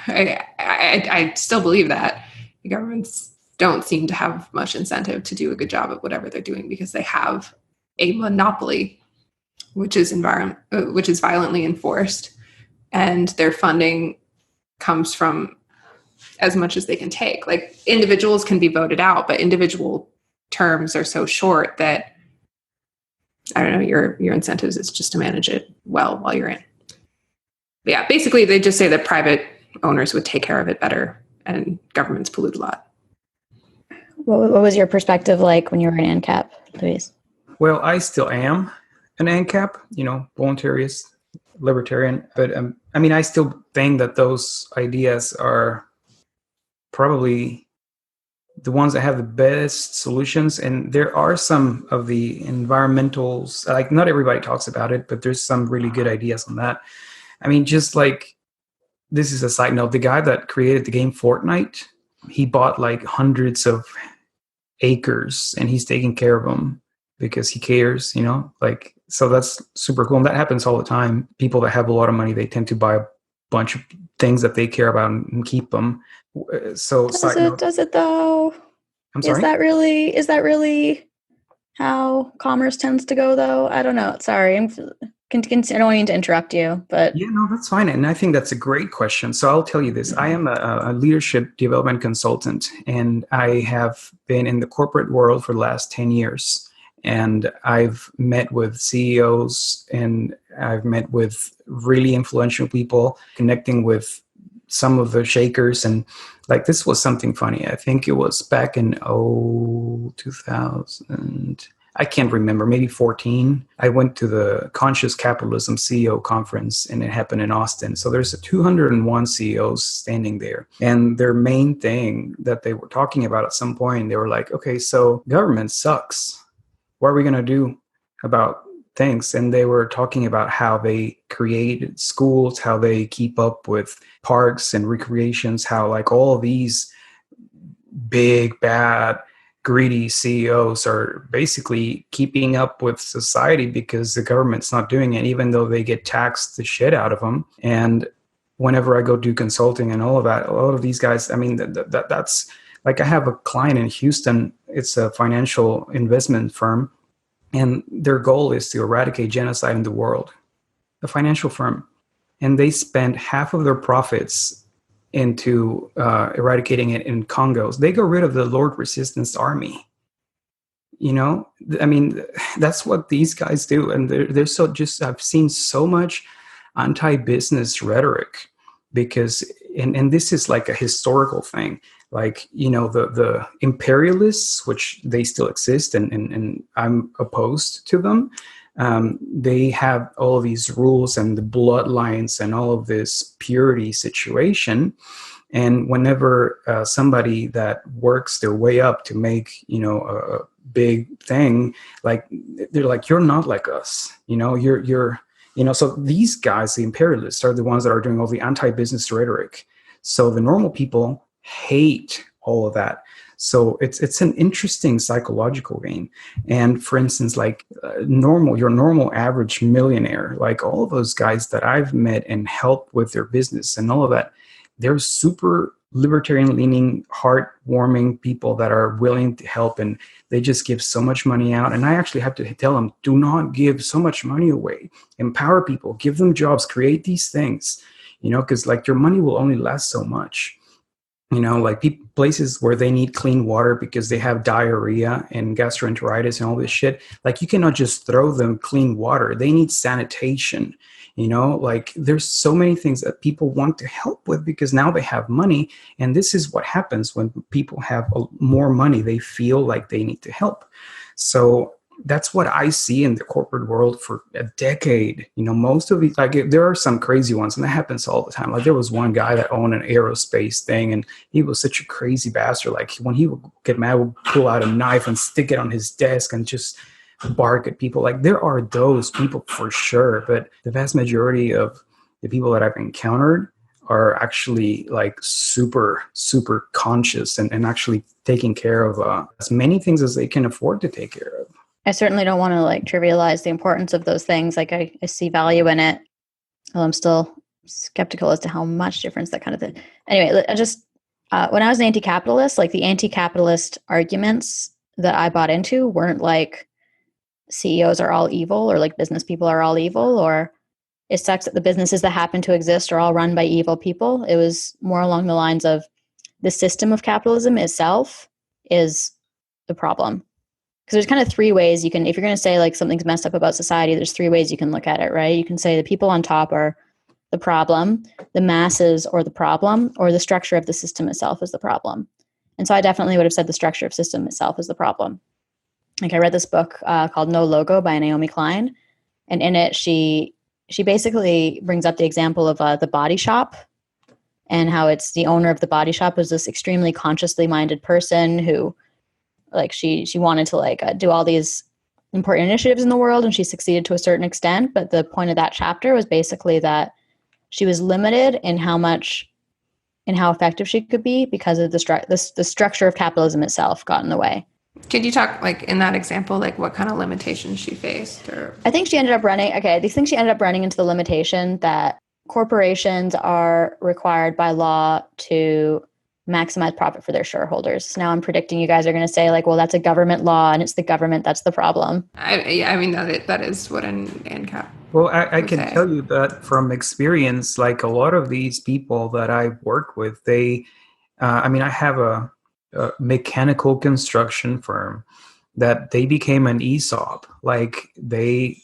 I still believe that the governments don't seem to have much incentive to do a good job at whatever they're doing, because they have a monopoly, which is violently enforced, and their funding comes from as much as they can take. Like, individuals can be voted out, but individual terms are so short that, I don't know, your incentives is just to manage it well while you're in. But yeah, basically they just say that private owners would take care of it better and governments pollute a lot. What was your perspective like when you were in ANCAP, Luis? Well, I still am an ANCAP, voluntarist, libertarian, but I still think that those ideas are probably the ones that have the best solutions. And there are some of the environmentals, like not everybody talks about it, but there's some really good ideas on that. Just like, this is a side note, the guy that created the game Fortnite, he bought like hundreds of acres and he's taking care of them because he cares, so that's super cool. And that happens all the time. People that have a lot of money, they tend to buy a bunch of things that they care about and keep them. So does it though? I'm sorry? Is that really how commerce tends to go though? I don't know. Sorry. I don't mean to interrupt you, but yeah, no, that's fine. And I think that's a great question. So I'll tell you this. I am a leadership development consultant, and I have been in the corporate world for the last 10 years. And I've met with CEOs, and I've met with really influential people, connecting with some of the shakers. And Like, this was something funny. I think it was back in 2000. I can't remember, maybe 14. I went to the Conscious Capitalism CEO conference, and it happened in Austin. So there's 201 CEOs standing there. And their main thing that they were talking about at some point, they were like, okay, so government sucks. What are we going to do about things? And they were talking about how they created schools, how they keep up with parks and recreations, how like all these big, bad, greedy CEOs are basically keeping up with society because the government's not doing it, even though they get taxed the shit out of them. And whenever I go do consulting and all of that, a lot of these guys, I mean, that's like, I have a client in Houston. It's a financial investment firm, and their goal is to eradicate genocide in the world, a financial firm. And they spend half of their profits into eradicating it in Congos. They got rid of the Lord Resistance Army. You know, I mean, that's what these guys do. And they're so just, I've seen so much anti-business rhetoric because, and this is like a historical thing. Like, you know, the imperialists, which they still exist, and I'm opposed to them. They have all of these rules and the bloodlines and all of this purity situation. And whenever somebody that works their way up to make, you know, a big thing, like, they're like, you're not like us, you know, you're, you know, so these guys, the imperialists, are the ones that are doing all the anti-business rhetoric. So the normal people hate all of that. So it's an interesting psychological game. And for instance, like your normal average millionaire, like all of those guys that I've met and helped with their business and all of that, they're super libertarian leaning, heartwarming people that are willing to help, and they just give so much money out. And I actually have to tell them, do not give so much money away. Empower people, give them jobs, create these things, you know, because like your money will only last so much. You know, like places where they need clean water because they have diarrhea and gastroenteritis and all this shit. Like, you cannot just throw them clean water. They need sanitation. You know, like there's so many things that people want to help with because now they have money. And this is what happens when people have more money. They feel like they need to help. So that's what I see in the corporate world for a decade. You know, most of these, like, there are some crazy ones, and that happens all the time. Like, there was one guy that owned an aerospace thing, and he was such a crazy bastard. Like, when he would get mad, would pull out a knife and stick it on his desk and just bark at people. Like, there are those people for sure, but the vast majority of the people that I've encountered are actually like super, super conscious and actually taking care of as many things as they can afford to take care of. I certainly don't want to like trivialize the importance of those things. Like I see value in it. Well, I'm still skeptical as to how much difference that kind of thing. Anyway, I just, when I was an anti-capitalist, like the anti-capitalist arguments that I bought into weren't like CEOs are all evil or like business people are all evil or it sucks that the businesses that happen to exist are all run by evil people. It was more along the lines of the system of capitalism itself is the problem. Because there's kind of three ways you can, if you're going to say like something's messed up about society, there's three ways you can look at it, right? You can say the people on top are the problem, the masses or the problem, or the structure of the system itself is the problem. And so I definitely would have said the structure of system itself is the problem. Like I read this book called No Logo by Naomi Klein. And in it, she basically brings up the example of the body shop and how it's the owner of the body shop was this extremely consciously minded person who like she wanted to like do all these important initiatives in the world and she succeeded to a certain extent. But the point of that chapter was basically that she was limited in how effective she could be because of the structure of capitalism itself got in the way. Could you talk like in that example, like what kind of limitations she faced? Or I think she ended up running into the limitation that corporations are required by law to maximize profit for their shareholders. Now I'm predicting you guys are going to say like, well, that's a government law and it's the government that's the problem. I mean, that is what an ANCAP. Well, I can tell you that from experience, like a lot of these people that I've worked with, they, I mean, I have a mechanical construction firm that they became an ESOP. Like the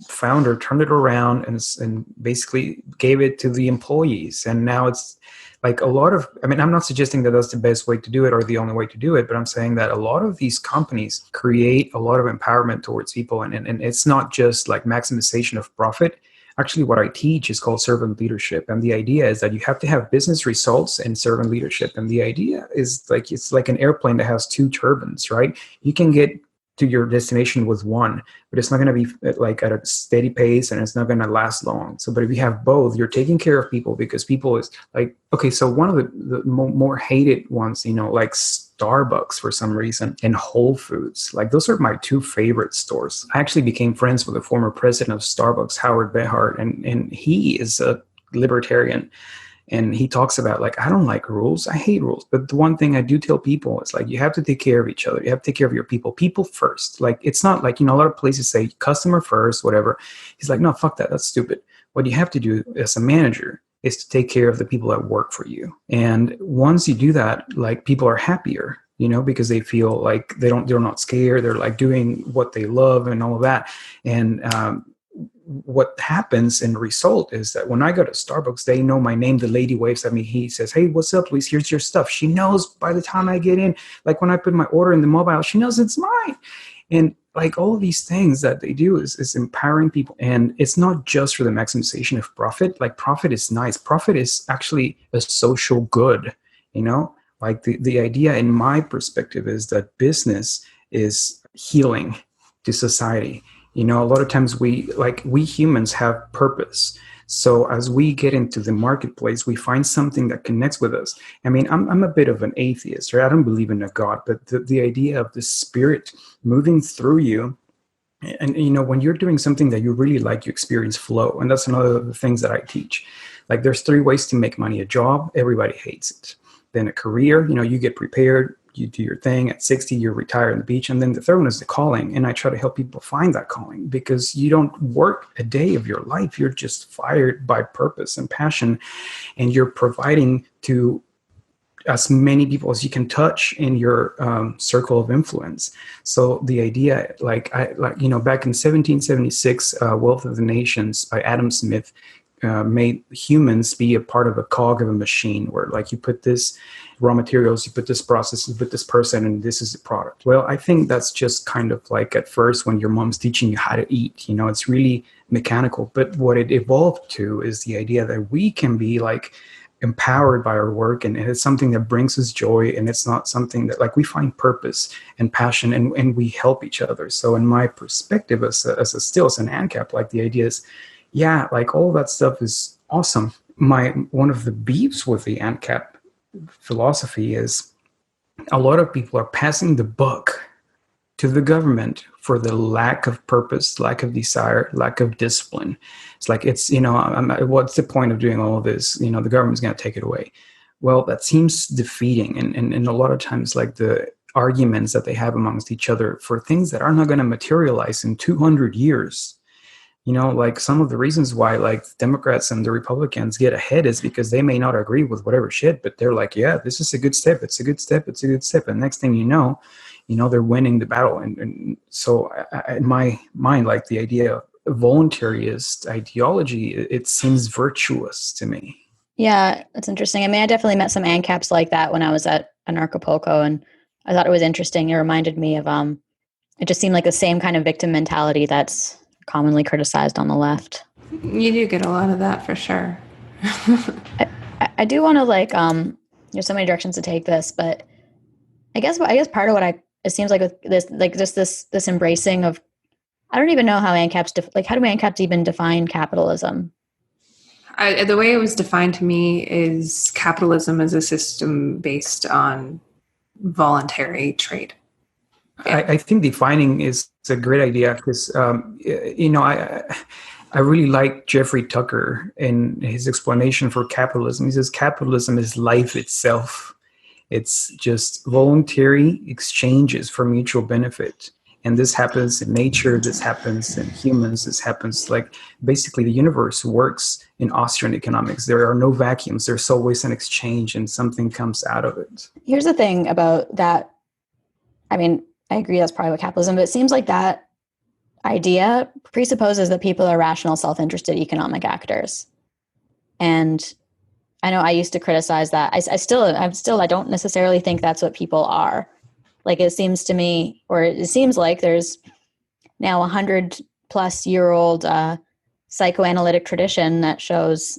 founder turned it around and basically gave it to the employees. And now it's like a lot of, I mean, I'm not suggesting that that's the best way to do it or the only way to do it, but I'm saying that a lot of these companies create a lot of empowerment towards people. And it's not just like maximization of profit. Actually, what I teach is called servant leadership. And the idea is that you have to have business results and servant leadership. And the idea is like, it's like an airplane that has two turbines, right? You can get to your destination with one, but it's not going to be like at a steady pace and it's not going to last long. So, but if you have both, you're taking care of people, because people is like, okay, so one of the more hated ones, you know, like Starbucks for some reason, and Whole Foods, like those are my two favorite stores. I actually became friends with the former president of Starbucks, Howard Behart, and he is a libertarian. And he talks about like, I don't like rules. I hate rules. But the one thing I do tell people is like, you have to take care of each other. You have to take care of your people first. Like, it's not like, you know, a lot of places say customer first, whatever. He's like, no, fuck that. That's stupid. What you have to do as a manager is to take care of the people that work for you. And once you do that, like people are happier, you know, because they feel like they're not scared. They're like doing what they love and all of that. And, what happens in result is that when I go to Starbucks, they know my name. The lady waves at me. He says, hey, what's up, Luis? Here's your stuff. She knows by the time I get in, like when I put my order in the mobile, she knows it's mine. And like all of these things that they do is empowering people. And it's not just for the maximization of profit. Like profit is nice. Profit is actually a social good, you know, like the idea in my perspective is that business is healing to society. You know, a lot of times we humans have purpose. So as we get into the marketplace, we find something that connects with us. I mean, I'm a bit of an atheist, right? I don't believe in a God, but the idea of the spirit moving through you. And, you know, when you're doing something that you really like, you experience flow. And that's another of the things that I teach. Like there's 3 ways to make money. A job, everybody hates it. Then a career, you know, you get prepared. You do your thing. At 60, you're retired on the beach. And then the third one is the calling. And I try to help people find that calling, because you don't work a day of your life. You're just fired by purpose and passion. And you're providing to as many people as you can touch in your circle of influence. So the idea, back in 1776, Wealth of the Nations by Adam Smith made humans be a part of a cog of a machine, where like you put this raw materials, you put this process, you put this person, and this is the product. Well, I think that's just kind of like at first when your mom's teaching you how to eat, you know, it's really mechanical. But what it evolved to is the idea that we can be like empowered by our work, and it's something that brings us joy, and it's not something that like we find purpose and passion, and we help each other. So in my perspective as an ANCAP, like the idea is, yeah, like all that stuff is awesome. One of the beefs with the ANCAP philosophy is a lot of people are passing the buck to the government for the lack of purpose, lack of desire, lack of discipline. It's like, it's, you know, what's the point of doing all of this? You know, the government's going to take it away. Well, that seems defeating. And a lot of times, like the arguments that they have amongst each other for things that are not going to materialize in 200 years. You know, like some of the reasons why like Democrats and the Republicans get ahead is because they may not agree with whatever shit, but they're like, yeah, this is a good step. It's a good step. It's a good step. And next thing you know, they're winning the battle. And so in my mind, like the idea of voluntarist ideology, it seems virtuous to me. Yeah, that's interesting. I mean, I definitely met some ANCAPs like that when I was at Anarcho, and I thought it was interesting. It reminded me of, it just seemed like the same kind of victim mentality that's commonly criticized on the left. You do get a lot of that for sure. I do want to there's so many directions to take this, but I guess part of what it seems like with this, like just this embracing of, I don't even know how ANCAPs, how do ANCAPs even define capitalism? The way it was defined to me is capitalism is a system based on voluntary trade. Yeah. I think defining is a great idea because, I really like Jeffrey Tucker in his explanation for capitalism. He says capitalism is life itself. It's just voluntary exchanges for mutual benefit. And this happens in nature, this happens in humans, this happens like basically the universe works in Austrian economics. There are no vacuums. There's always an exchange and something comes out of it. Here's the thing about that. I mean, I agree that's probably what capitalism, but it seems like that idea presupposes that people are rational, self-interested economic actors. And I know I used to criticize that. I don't necessarily think that's what people are. Like it seems to me, or it seems like there's now 100+ year old psychoanalytic tradition that shows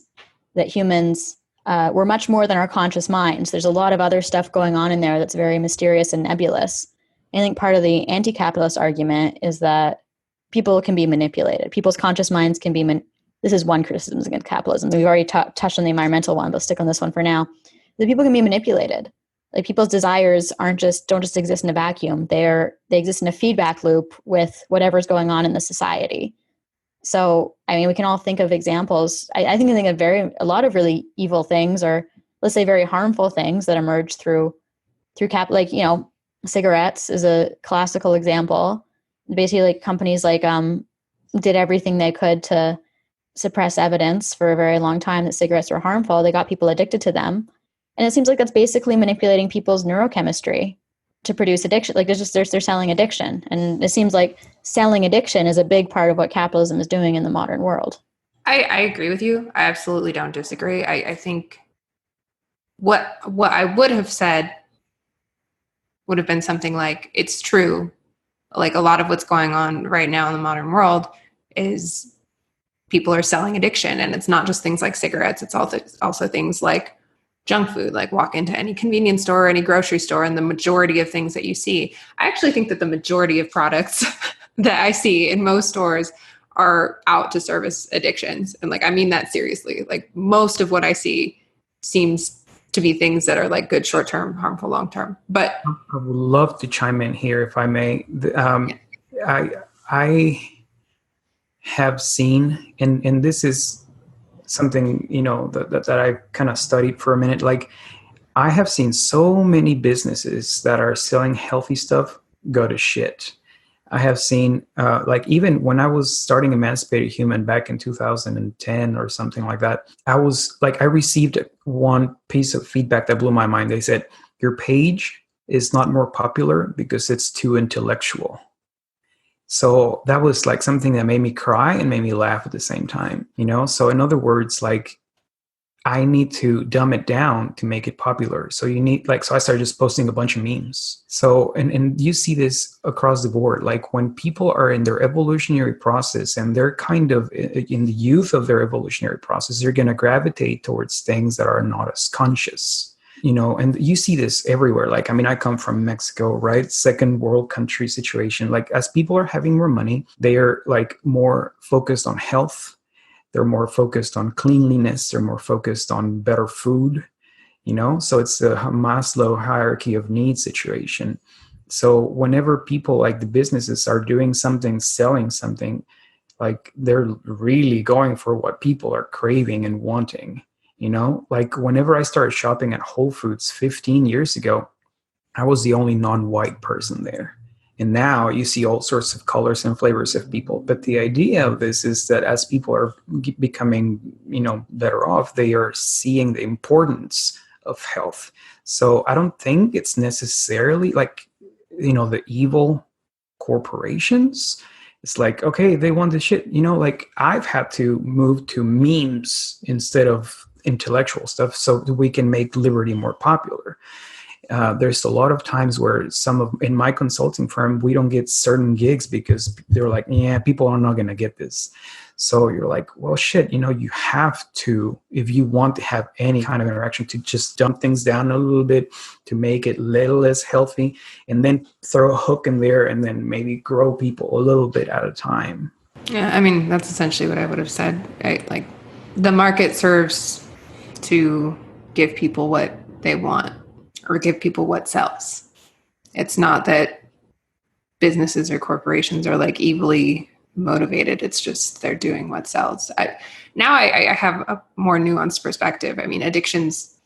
that humans we're much more than our conscious minds. There's a lot of other stuff going on in there that's very mysterious and nebulous. I think part of the anti-capitalist argument is that people can be manipulated. People's conscious minds can be this is one criticism against capitalism. We've already touched on the environmental one, but stick on this one for now. The people can be manipulated. Like people's desires don't just exist in a vacuum. They exist in a feedback loop with whatever's going on in the society. So, I mean, we can all think of examples. I think of a lot of really evil things, or let's say very harmful things that emerge through like, you know, cigarettes is a classical example. Basically, like companies like did everything they could to suppress evidence for a very long time that cigarettes were harmful. They got people addicted to them. And it seems like that's basically manipulating people's neurochemistry to produce addiction. Like they're selling addiction. And it seems like selling addiction is a big part of what capitalism is doing in the modern world. I agree with you. I absolutely don't disagree. I think what I would have said would have been something like, it's true. Like a lot of what's going on right now in the modern world is people are selling addiction, and it's not just things like cigarettes. It's also things like junk food, like walk into any convenience store or any grocery store, and the majority of things that you see, I actually think that the majority of products that I see in most stores are out to service addictions. And like, I mean that seriously. Like most of what I see seems to be things that are like good short-term, harmful long-term. But I would love to chime in here if I may. I have seen, and this is something, you know, that I kind of studied for a minute. Like I have seen so many businesses that are selling healthy stuff go to shit. I have seen, like even when I was starting Emancipated Human back in 2010 or something like that, I received one piece of feedback that blew my mind. They said, your page is not more popular because it's too intellectual. So that was like something that made me cry and made me laugh at the same time, you know? So in other words, like I need to dumb it down to make it popular. So so I started just posting a bunch of memes. So, and you see this across the board, like when people are in their evolutionary process and they're kind of in the youth of their evolutionary process, they're going to gravitate towards things that are not as conscious. You know, and you see this everywhere. Like, I mean, I come from Mexico, right? Second world country situation. Like as people are having more money, they are like more focused on health. They're more focused on cleanliness. They're more focused on better food, you know? So it's a Maslow hierarchy of needs situation. So whenever people like the businesses are doing something, selling something, like they're really going for what people are craving and wanting. You know, like whenever I started shopping at Whole Foods 15 years ago, I was the only non-white person there. And now you see all sorts of colors and flavors of people. But the idea of this is that as people are becoming, you know, better off, they are seeing the importance of health. So I don't think it's necessarily like, you know, the evil corporations. It's like, okay, they want this shit. You know, like I've had to move to memes instead of intellectual stuff so that we can make liberty more popular. There's a lot of times where in my consulting firm, we don't get certain gigs because they're like, yeah, people are not going to get this. So you're like, well, shit, you know, you have to, if you want to have any kind of interaction, to just dump things down a little bit to make it a little less healthy, and then throw a hook in there and then maybe grow people a little bit at a time. yeah, I mean, that's essentially what I would have said. Right? Like the market serves to give people what they want or give people what sells. It's not that businesses or corporations are like evilly motivated. It's just they're doing what sells. I have a more nuanced perspective. I mean, addictions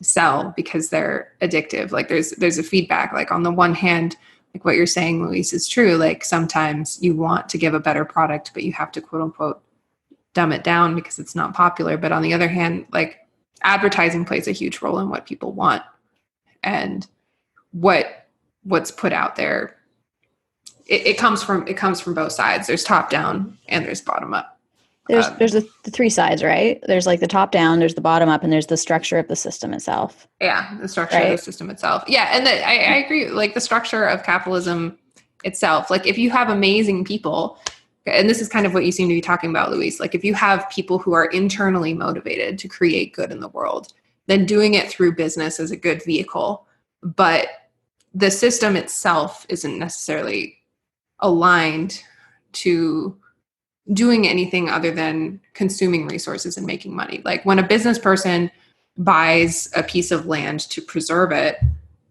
sell because they're addictive. Like there's a feedback. Like on the one hand, like what you're saying, Luis, is true. Like sometimes you want to give a better product, but you have to quote unquote dumb it down because it's not popular. But on the other hand, like advertising plays a huge role in what people want and what's put out there. It comes from both sides. There's top down and there's bottom up. There's the three sides, right? There's like the top down, there's the bottom up, and there's the structure of the system itself. Yeah, the structure of the system itself. Yeah, and I agree. Like the structure of capitalism itself. Like if you have amazing people, and this is kind of what you seem to be talking about, Luis. Like if you have people who are internally motivated to create good in the world, then doing it through business is a good vehicle. But the system itself isn't necessarily aligned to doing anything other than consuming resources and making money. Like when a business person buys a piece of land to preserve it,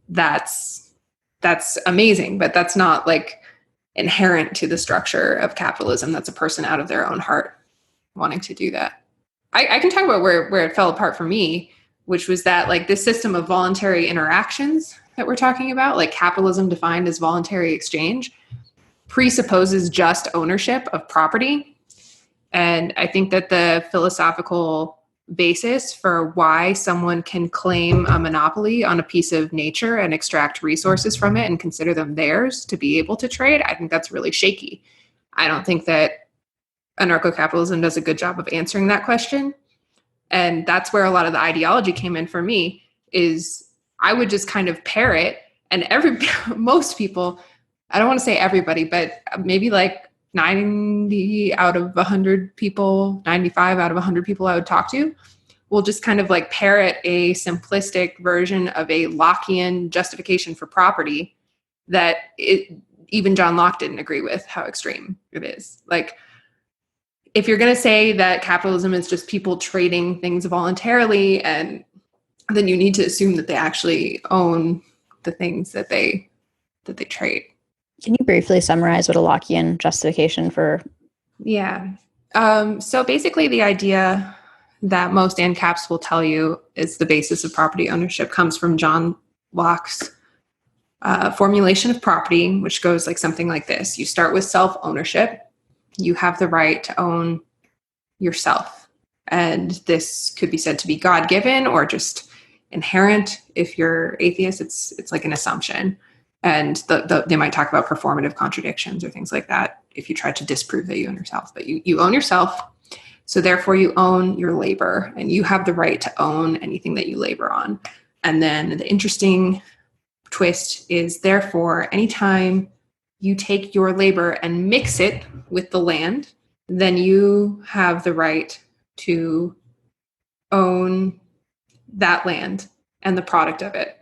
that's amazing, but that's not like inherent to the structure of capitalism. That's a person out of their own heart wanting to do that. I can talk about where it fell apart for me, which was that like this system of voluntary interactions that we're talking about, like capitalism defined as voluntary exchange, presupposes just ownership of property. And I think that the philosophical basis for why someone can claim a monopoly on a piece of nature and extract resources from it and consider them theirs to be able to trade, I think that's really shaky. I don't think that anarcho-capitalism does a good job of answering that question. And that's where a lot of the ideology came in for me, is I would just kind of parrot, and most people, I don't want to say everybody, but maybe like 90 out of 100 people, 95 out of 100 people I would talk to will just kind of like parrot a simplistic version of a Lockean justification for property that even John Locke didn't agree with how extreme it is. Like, if you're going to say that capitalism is just people trading things voluntarily, and then you need to assume that they actually own the things that they trade. Can you briefly summarize what a Lockean justification for? Yeah. So basically the idea that most ANCAPs will tell you is the basis of property ownership comes from John Locke's formulation of property, which goes like something like this. You start with self-ownership. You have the right to own yourself. And this could be said to be God-given or just inherent. If you're atheist, it's like an assumption. And they might talk about performative contradictions or things like that if you try to disprove that you own yourself. But you own yourself, so therefore you own your labor, and you have the right to own anything that you labor on. And then the interesting twist is, therefore, anytime you take your labor and mix it with the land, then you have the right to own that land and the product of it.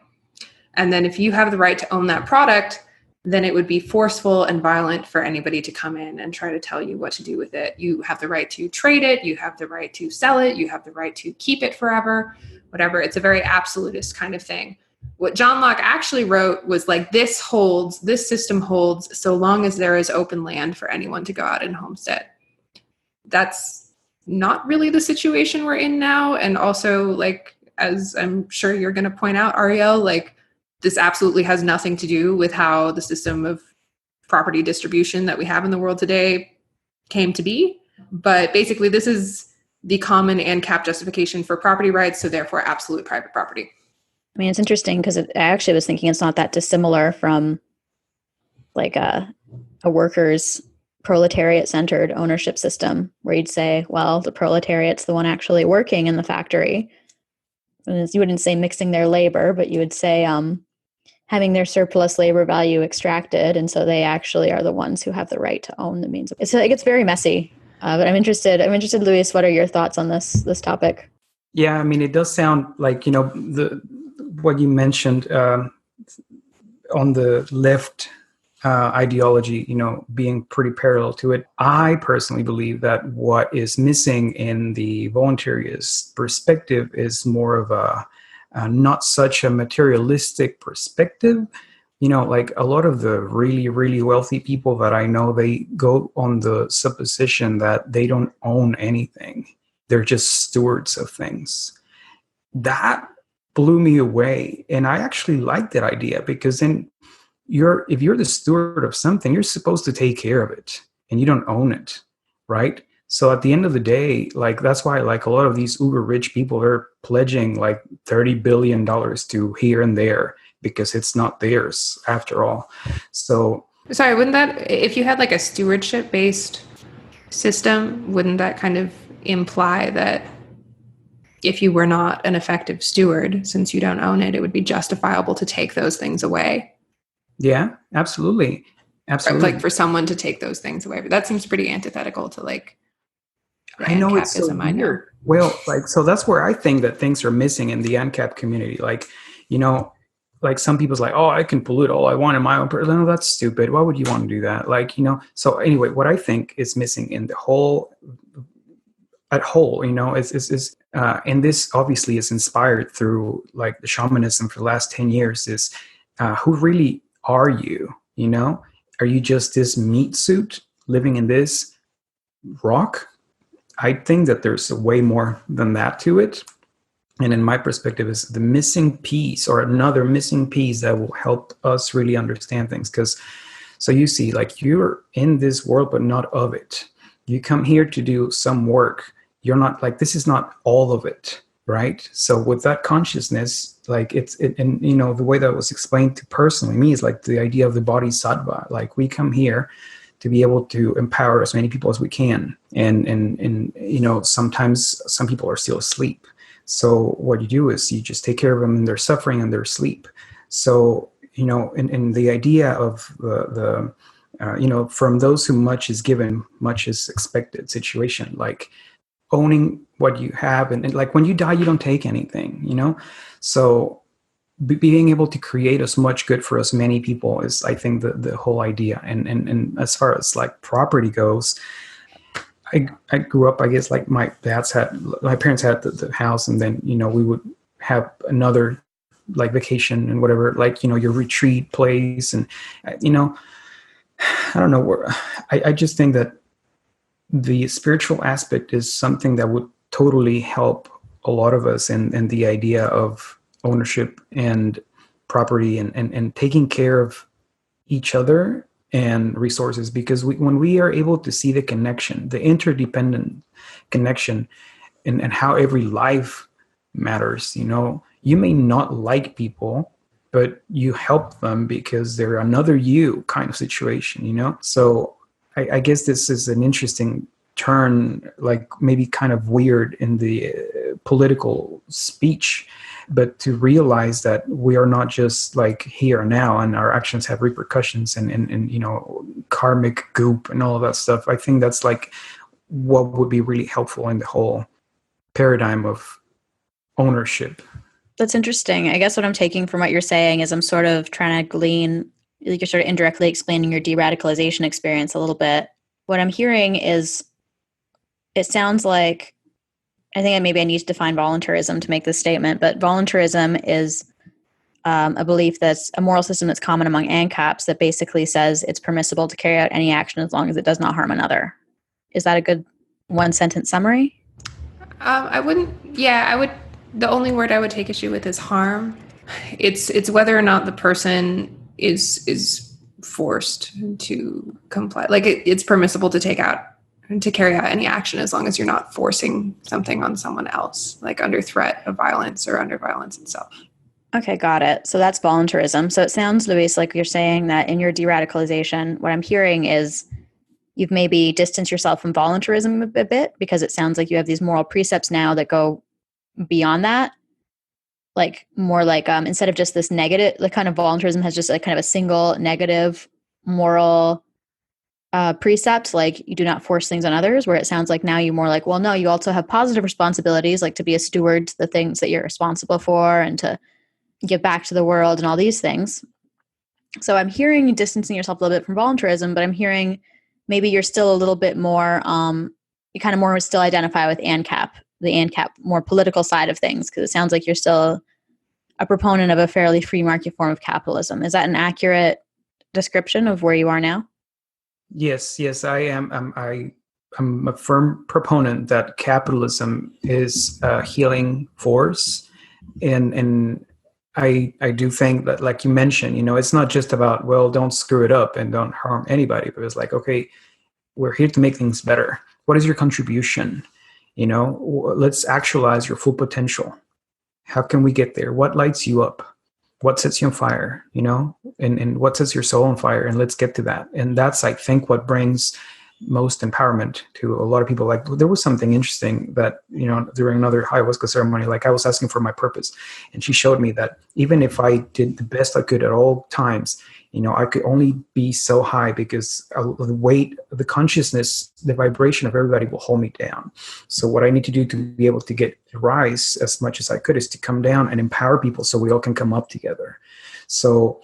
And then if you have the right to own that product, then it would be forceful and violent for anybody to come in and try to tell you what to do with it. You have the right to trade it. You have the right to sell it. You have the right to keep it forever, whatever. It's a very absolutist kind of thing. What John Locke actually wrote was like, this system holds so long as there is open land for anyone to go out and homestead. That's not really the situation we're in now. And also, like, as I'm sure you're going to point out, Arielle, like, this absolutely has nothing to do with how the system of property distribution that we have in the world today came to be. But basically, this is the common ANCAP justification for property rights, so therefore absolute private property. I mean, it's interesting because I actually was thinking it's not that dissimilar from like a workers' proletariat-centered ownership system, where you'd say, well, the proletariat's the one actually working in the factory. And you wouldn't say mixing their labor, but you would say having their surplus labor value extracted, and so they actually are the ones who have the right to own the means. It gets very messy, but I'm interested, Luis, what are your thoughts on this topic? Yeah, I mean, it does sound like, what you mentioned on the left ideology, being pretty parallel to it. I personally believe that what is missing in the voluntarist perspective is more of a not such a materialistic perspective. Like a lot of the really, really wealthy people that I know, they go on the supposition that they don't own anything. They're just stewards of things. That blew me away. And I actually like that idea, because then if you're the steward of something, you're supposed to take care of it, and you don't own it, right? So at the end of the day, like, that's why like a lot of these uber rich people are pledging like $30 billion to here and there, because it's not theirs after all. So sorry, wouldn't that, if you had like a stewardship based system, wouldn't that kind of imply that if you were not an effective steward, since you don't own it, it would be justifiable to take those things away? Yeah, absolutely. Absolutely. Like for someone to take those things away. But that seems pretty antithetical to like the I know it's so ANCAPism I know. weird. Well, like, so that's where I think that things are missing in the ANCAP community. Like, you know, like some people's like, oh, I can pollute all I want in my own person. No, that's stupid. Why would you want to do that? Like, you know, so anyway, what I think is missing in the whole, you know, is and this obviously is inspired through like the shamanism for the last 10 years is who really are you? You know, are you just this meat suit living in this rock? I think that there's way more than that to it. And in my perspective is the missing piece or another missing piece that will help us really understand things. Because so you see, like you're in this world, but not of it. You come here to do some work. You're not like, this is not all of it, right? So with that consciousness, like and you know, the way that was explained to personally me is like the idea of the bodhisattva. Like we come here to be able to empower as many people as we can. And you know, sometimes some people are still asleep. So what you do is you just take care of them in their suffering and their sleep. So, you know, in the idea of the you know, from those who much is given, much is expected situation, like owning what you have. And like when you die, you don't take anything, you know? So being able to create as much good for as many people is, I think, the whole idea. And as far as like property goes, I grew up, I guess, like my parents had the house, and then, you know, we would have another like vacation and whatever, like, you know, your retreat place. And, you know, I don't know where, I just think that the spiritual aspect is something that would totally help a lot of us in the idea of ownership and property and taking care of each other and resources, because when we are able to see the connection, the interdependent connection, and how every life matters, you know, you may not like people, but you help them because they're another you kind of situation, you know? So I guess this is an interesting turn, like maybe kind of weird in the political speech, but to realize that we are not just like here and now, and our actions have repercussions and you know, karmic goop and all of that stuff. I think that's like what would be really helpful in the whole paradigm of ownership. That's interesting. I guess what I'm taking from what you're saying is I'm sort of trying to glean, like you're sort of indirectly explaining your de-radicalization experience a little bit. What I'm hearing is, it sounds like, I think maybe I need to define voluntarism to make this statement, but voluntarism is a belief that's a moral system that's common among ANCAPs that basically says it's permissible to carry out any action as long as it does not harm another. Is that a good one sentence summary? I would, the only word I would take issue with is harm. It's whether or not the person is forced to comply. Like it's permissible to carry out any action as long as you're not forcing something on someone else, like under threat of violence or under violence itself. Okay, got it. So that's voluntarism. So it sounds, Luis, like you're saying that in your de-radicalization, what I'm hearing is you've maybe distanced yourself from voluntarism a bit, because it sounds like you have these moral precepts now that go beyond that. Like more like instead of just this negative, the kind of voluntarism has just like kind of a single negative moral precept, like you do not force things on others, where it sounds like now you're more like, well, no, you also have positive responsibilities, like to be a steward to the things that you're responsible for and to give back to the world and all these things. So I'm hearing you distancing yourself a little bit from voluntarism, but I'm hearing maybe you're still a little bit more, you kind of more still identify with ANCAP, the ANCAP more political side of things, because it sounds like you're still a proponent of a fairly free market form of capitalism. Is that an accurate description of where you are now? Yes, I am. I'm a firm proponent that capitalism is a healing force, and I do think that, like you mentioned, you know, it's not just about, well, don't screw it up and don't harm anybody, but it's like, okay, we're here to make things better. What is your contribution? You know, let's actualize your full potential. How can we get there? What lights you up? What sets you on fire, you know, and what sets your soul on fire? And let's get to that. And that's, I think, what brings most empowerment to a lot of people. Like there was something interesting that, during another ayahuasca ceremony, like I was asking for my purpose, and she showed me that even if I did the best I could at all times, I could only be so high because the weight, the consciousness, the vibration of everybody will hold me down. So what I need to do to be able to get to rise as much as I could is to come down and empower people so we all can come up together. So,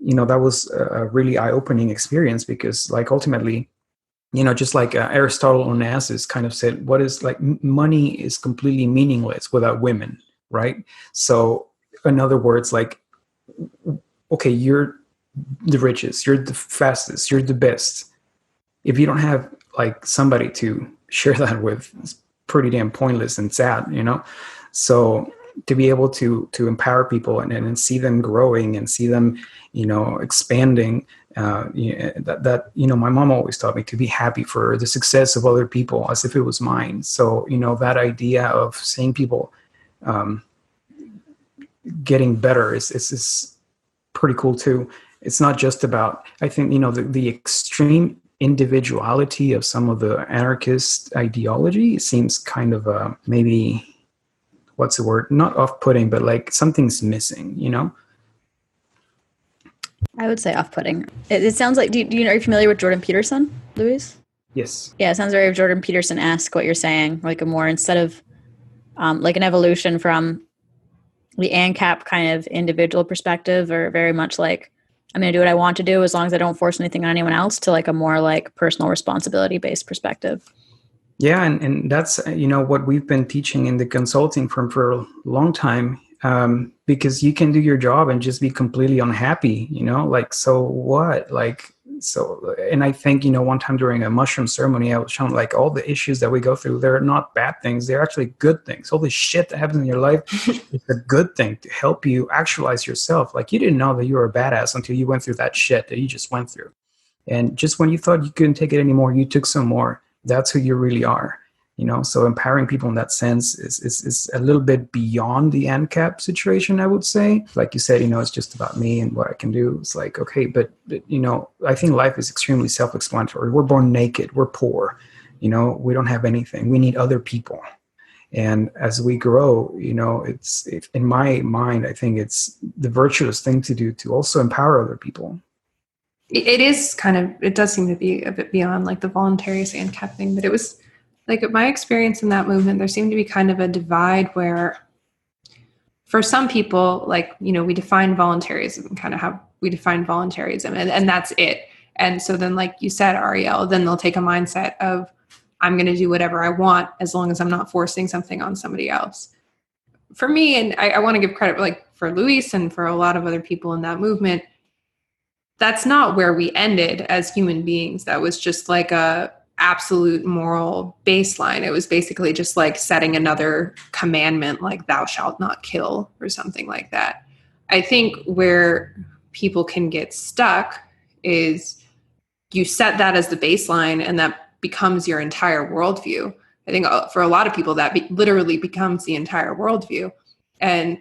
that was a really eye-opening experience because, like, ultimately, just like Aristotle Onassis kind of said, what is like money is completely meaningless without women, right? So in other words, like, okay, you're the richest, you're the fastest, you're the best. If you don't have like somebody to share that with, it's pretty damn pointless and sad, So to be able to empower people and see them growing and see them, expanding, my mom always taught me to be happy for the success of other people as if it was mine. So, that idea of seeing people getting better is pretty cool too. It's not just about, I think, the extreme individuality of some of the anarchist ideology seems kind of maybe, what's the word? Not off-putting, but like something's missing, I would say off-putting. It sounds like, are you familiar with Jordan Peterson, Luis? Yes. Yeah, it sounds very Jordan Peterson-esque what you're saying, like a more, instead of like an evolution from the ANCAP kind of individual perspective, or very much like, I'm going to do what I want to do as long as I don't force anything on anyone else, to like a more like personal responsibility-based perspective. Yeah, and that's, what we've been teaching in the consulting firm for a long time, because you can do your job and just be completely unhappy, like, so what? Like, so, and I think, one time during a mushroom ceremony, I was shown like all the issues that we go through, they're not bad things. They're actually good things. All the shit that happens in your life is a good thing to help you actualize yourself. Like you didn't know that you were a badass until you went through that shit that you just went through. And just when you thought you couldn't take it anymore, you took some more. That's who you really are. So empowering people in that sense is a little bit beyond the ANCAP situation, I would say. Like you said, it's just about me and what I can do. It's like, okay, but I think life is extremely self-explanatory. We're born naked. We're poor. We don't have anything. We need other people. And as we grow, it's in my mind, I think it's the virtuous thing to do to also empower other people. It is it does seem to be a bit beyond like the voluntarist ANCAP thing, but it was like my experience in that movement, there seemed to be kind of a divide where for some people, like, we define voluntarism, kind of how we define voluntarism, and that's it. And so then, like you said, Arielle, then they'll take a mindset of, I'm going to do whatever I want as long as I'm not forcing something on somebody else. For me, and I want to give credit like for Luis and for a lot of other people in that movement, that's not where we ended as human beings. That was just like a absolute moral baseline. It was basically just like setting another commandment, like thou shalt not kill or something like that. I think where people can get stuck is you set that as the baseline and that becomes your entire worldview. I think for a lot of people that literally becomes the entire worldview. And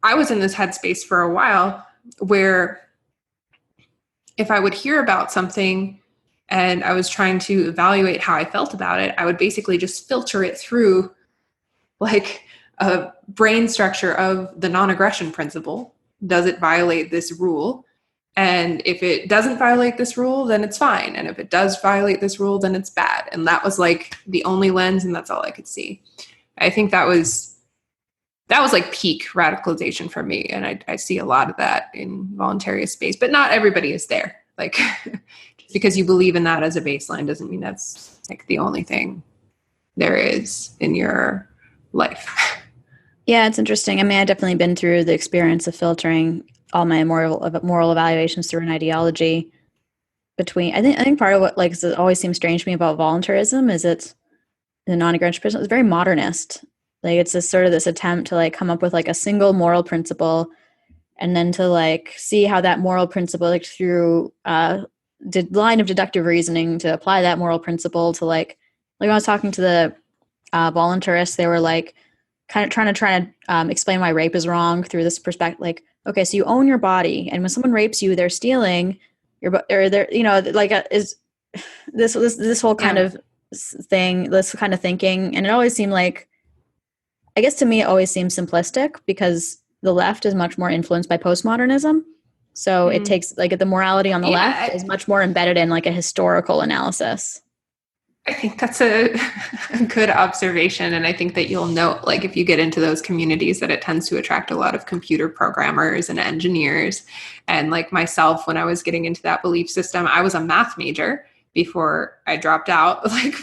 I was in this headspace for a while where if I would hear about something and I was trying to evaluate how I felt about it, I would basically just filter it through like a brain structure of the non-aggression principle. Does it violate this rule? And if it doesn't violate this rule, then it's fine. And if it does violate this rule, then it's bad. And that was like the only lens, and that's all I could see. I think that was like peak radicalization for me. And I see a lot of that in voluntarist space, but not everybody is there. Like just because you believe in that as a baseline doesn't mean that's like the only thing there is in your life. Yeah, it's interesting. I mean, I've definitely been through the experience of filtering all my moral evaluations through an ideology between, I think part of what like it always seems strange to me about voluntarism is it's the non-aggression principle. It's very modernist. Like it's this attempt to like come up with like a single moral principle and then to like see how that moral principle, like through line of deductive reasoning, to apply that moral principle to like when I was talking to the voluntarists, they were like kind of trying to explain why rape is wrong through this perspective. Like, okay, so you own your body, and when someone rapes you, they're stealing your, or they're, is this whole kind of thing, this kind of thinking, and it always seemed like, I guess to me, it always seems simplistic because the left is much more influenced by postmodernism. So it takes like the morality on the left is much more embedded in like a historical analysis. I think that's a good observation. And I think that you'll note, like, if you get into those communities, that it tends to attract a lot of computer programmers and engineers. And like myself, when I was getting into that belief system, I was a math major before I dropped out, like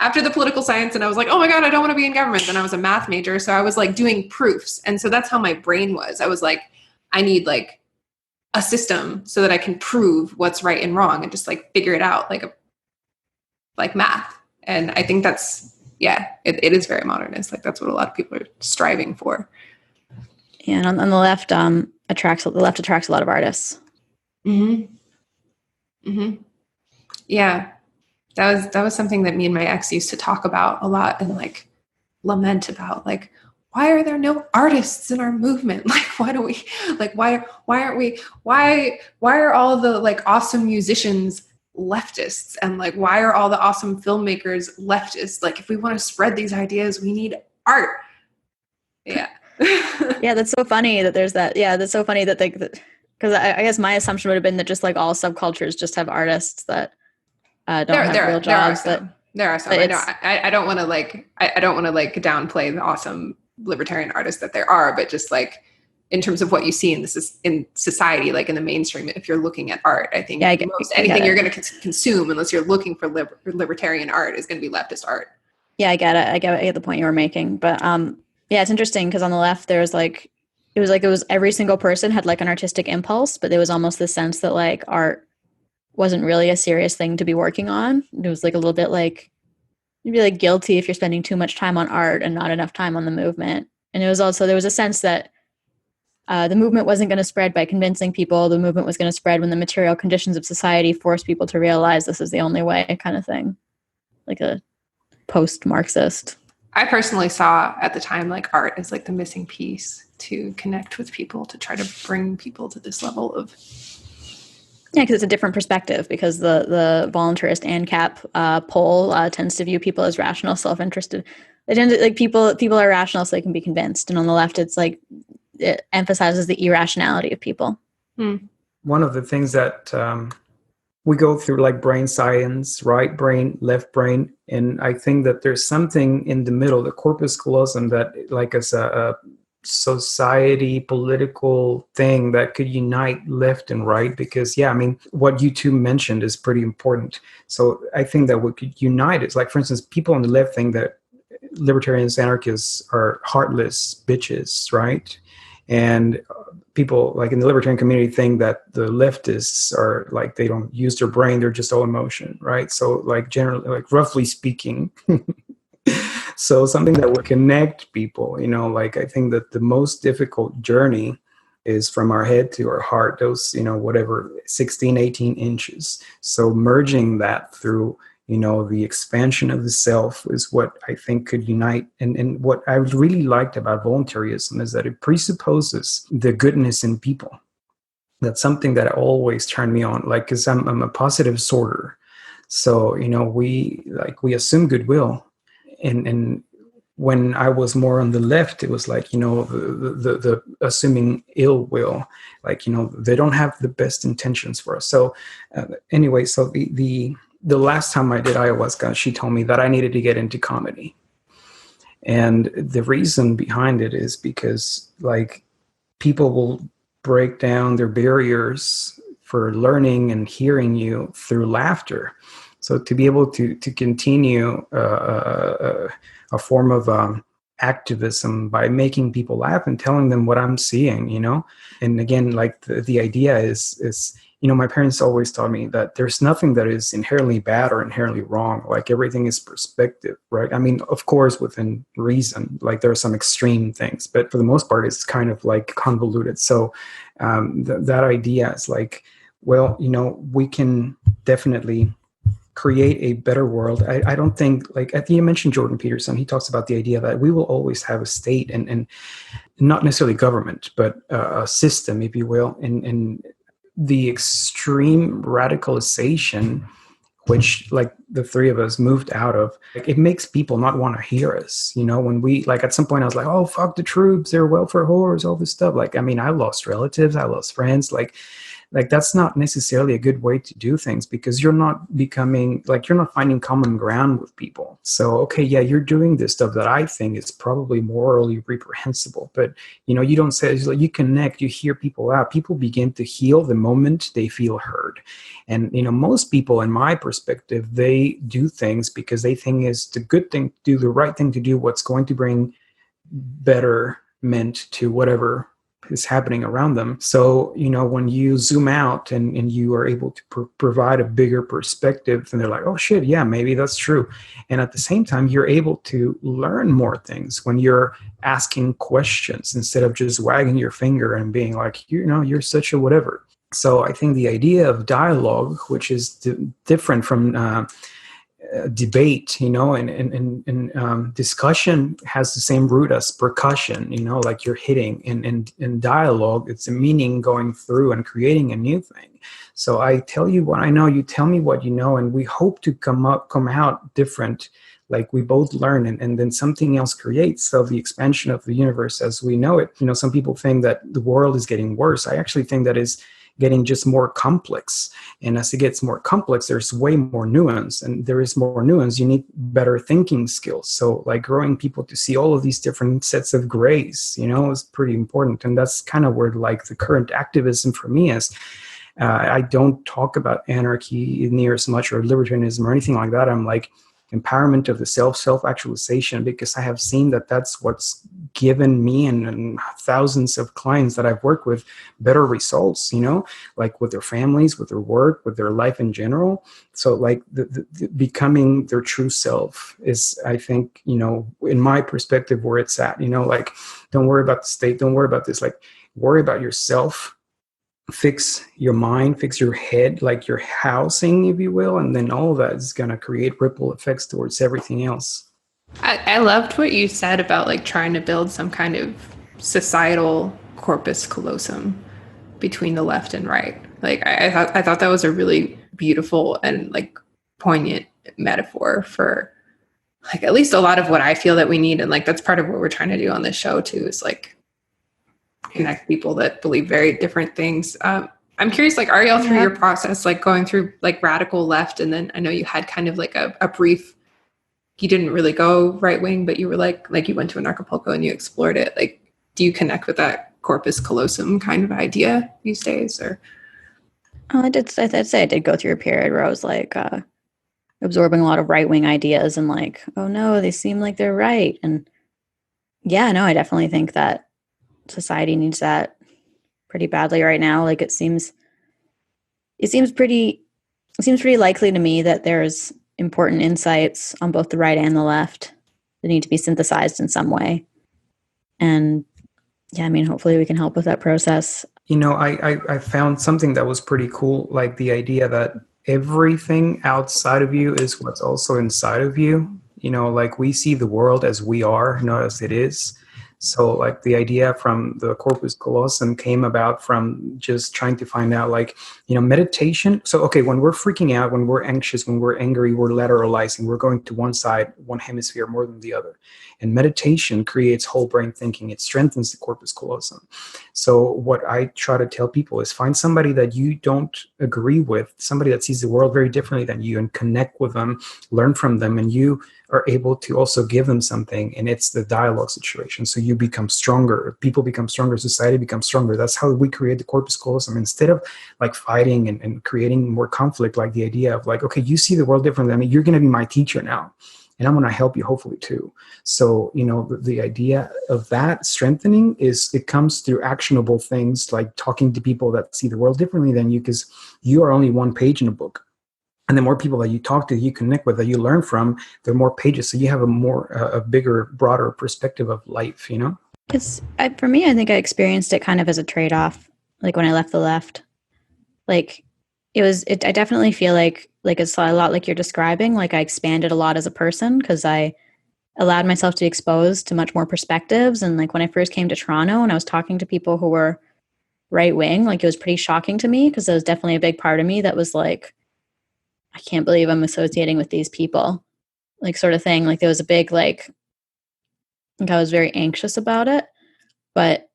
after the political science. And I was like, oh my God, I don't want to be in government. Then I was a math major. So I was like doing proofs. And so that's how my brain was. I was like, I need like a system so that I can prove what's right and wrong and just like figure it out like math. And I think that's, it is very modernist. Like that's what a lot of people are striving for. Yeah, and on the left, attracts a lot of artists. Mm-hmm. Mm-hmm. Yeah, that was something that me and my ex used to talk about a lot and like lament about, like, why are there no artists in our movement? Like, why are all the like awesome musicians leftists? And like, why are all the awesome filmmakers leftists? Like, if we want to spread these ideas, we need art. Yeah. Yeah, that's so funny that there's that. Yeah, that's so funny that they, because I guess my assumption would have been that just like all subcultures just have artists that don't have real jobs. There are some. I don't want to like downplay the awesome libertarian artists that there are, but just like in terms of what you see in in society, like in the mainstream, if you're looking at art, I think anything you're going to consume, unless you're looking for libertarian art, is going to be leftist art. Yeah, I get it. I get the point you were making, but yeah, it's interesting because on the left there's like it was every single person had like an artistic impulse, but there was almost this sense that like art wasn't really a serious thing to be working on. It was like a little bit like you'd be like guilty if you're spending too much time on art and not enough time on the movement. And it was also, there was a sense that the movement wasn't going to spread by convincing people. The movement was going to spread when the material conditions of society forced people to realize this is the only way, kind of thing. Like a post-Marxist. I personally saw at the time like art as like the missing piece to connect with people, to try to bring people to this level of... Yeah, because it's a different perspective, because the voluntarist ANCAP poll tends to view people as rational, self-interested. They tend to, like, people are rational so they can be convinced. And on the left, it's like, it emphasizes the irrationality of people. One of the things that we go through, like brain science, right brain, left brain, and I think that there's something in the middle, the corpus callosum, that like as a society political thing that could unite left and right, because I mean, what you two mentioned is pretty important. So I think that what could unite is, like, for instance, people on the left think that libertarians, anarchists are heartless bitches, right? And people like in the libertarian community think that the leftists are like, they don't use their brain, they're just all emotion, right? So like generally, like roughly speaking, so something that would connect people, like I think that the most difficult journey is from our head to our heart, those, whatever, 16, 18 inches. So merging that through, the expansion of the self is what I think could unite. And what I really liked about voluntarism is that it presupposes the goodness in people. That's something that always turned me on, like, because I'm a positive sorter. So, we assume goodwill. And when I was more on the left, it was like, the assuming ill will, like, they don't have the best intentions for us. So anyway, so the last time I did ayahuasca, she told me that I needed to get into comedy. And the reason behind it is because, like, people will break down their barriers for learning and hearing you through laughter. So to be able to continue a form of activism by making people laugh and telling them what I'm seeing, and again, like the idea is, my parents always taught me that there's nothing that is inherently bad or inherently wrong. Like everything is perspective, right? I mean, of course, within reason, like there are some extreme things, but for the most part, it's kind of like convoluted. So that idea is like, well, we can definitely create a better world. I don't think, like, I think you mentioned Jordan Peterson. He talks about the idea that we will always have a state and not necessarily government, but a system, if you will. And the extreme radicalization which like the three of us moved out of. Like, it makes people not want to hear us. When we like at some point I was like, oh, fuck the troops, they're welfare whores, all this stuff. Like, I mean, I lost relatives, I lost friends. Like that's not necessarily a good way to do things, because you're not finding common ground with people. So, okay, yeah, you're doing this stuff that I think is probably morally reprehensible, but you don't say, it's like you connect, you hear people out, people begin to heal the moment they feel heard. And, most people, in my perspective, they do things because they think it's the good thing to do, the right thing to do, what's going to bring betterment to whatever is happening around them. So, when you zoom out and you are able to provide a bigger perspective, then they're like, oh shit, yeah, maybe that's true. And at the same time, you're able to learn more things when you're asking questions instead of just wagging your finger and being like, you're such a whatever. So I think the idea of dialogue, which is different from debate, and discussion has the same root as percussion, like you're hitting. And in dialogue, it's a meaning going through and creating a new thing. So I tell you what I know, you tell me what you know, and we hope to come out different. Like we both learn and then something else creates. So the expansion of the universe as we know it, some people think that the world is getting worse. I actually think that is getting just more complex. And as it gets more complex, there's way more nuance. And there is more nuance, you need better thinking skills. So like growing people to see all of these different sets of grays, is pretty important. And that's kind of where like the current activism for me is. I don't talk about anarchy near as much or libertarianism or anything like that. I'm like empowerment of the self-actualization, because I have seen that that's what's given me and thousands of clients that I've worked with better results, like with their families, with their work, with their life in general. So like the becoming their true self is, I think, in my perspective, where it's at, like, don't worry about the state, don't worry about this, like worry about yourself. Fix your mind, fix your head, like your housing, if you will, and then all that is going to create ripple effects towards everything else. I loved what you said about like trying to build some kind of societal corpus callosum between the left and right. Like I thought that was a really beautiful and like poignant metaphor for like at least a lot of what I feel that we need, and like that's part of what we're trying to do on this show too, is like connect people that believe very different things. I'm curious, like Arielle, through your process, like going through like radical left, and then I know you had kind of like a brief, you didn't really go right wing, but you were like you went to Acapulco and you explored it. Like, do you connect with that corpus callosum kind of idea these days, or? I'd say I did go through a period where I was like absorbing a lot of right wing ideas and like, oh no, they seem like they're right. And yeah, no, I definitely think that society needs that pretty badly right now. Like it seems pretty likely to me that there's important insights on both the right and the left that need to be synthesized in some way. And yeah, I mean, hopefully we can help with that process. I found something that was pretty cool, like the idea that everything outside of you is what's also inside of you. Like we see the world as we are, not as it is. So like the idea from the corpus callosum came about from just trying to find out like, meditation. So, okay, when we're freaking out, when we're anxious, when we're angry, we're lateralizing, we're going to one side, one hemisphere more than the other. And meditation creates whole brain thinking. It strengthens the corpus callosum. So what I try to tell people is find somebody that you don't agree with, somebody that sees the world very differently than you, and connect with them, learn from them, and you are able to also give them something. And it's the dialogue situation. So you become stronger. People become stronger. Society becomes stronger. That's how we create the corpus callosum. Instead of like fighting and creating more conflict, like the idea of like, okay, you see the world differently than me. You're going to be my teacher now. And I'm going to help you hopefully too. So, the idea of that strengthening is it comes through actionable things like talking to people that see the world differently than you, because you are only one page in a book. And the more people that you talk to, you connect with, that you learn from, the more pages. So you have a bigger, broader perspective of life, For me, I think I experienced it kind of as a trade-off. Like when I left the left, like I definitely feel like it's a lot like you're describing. Like I expanded a lot as a person because I allowed myself to be exposed to much more perspectives. And like when I first came to Toronto and I was talking to people who were right wing, like it was pretty shocking to me because there was definitely a big part of me that was like, I can't believe I'm associating with these people, like sort of thing. Like there was a big, like I was very anxious about it, but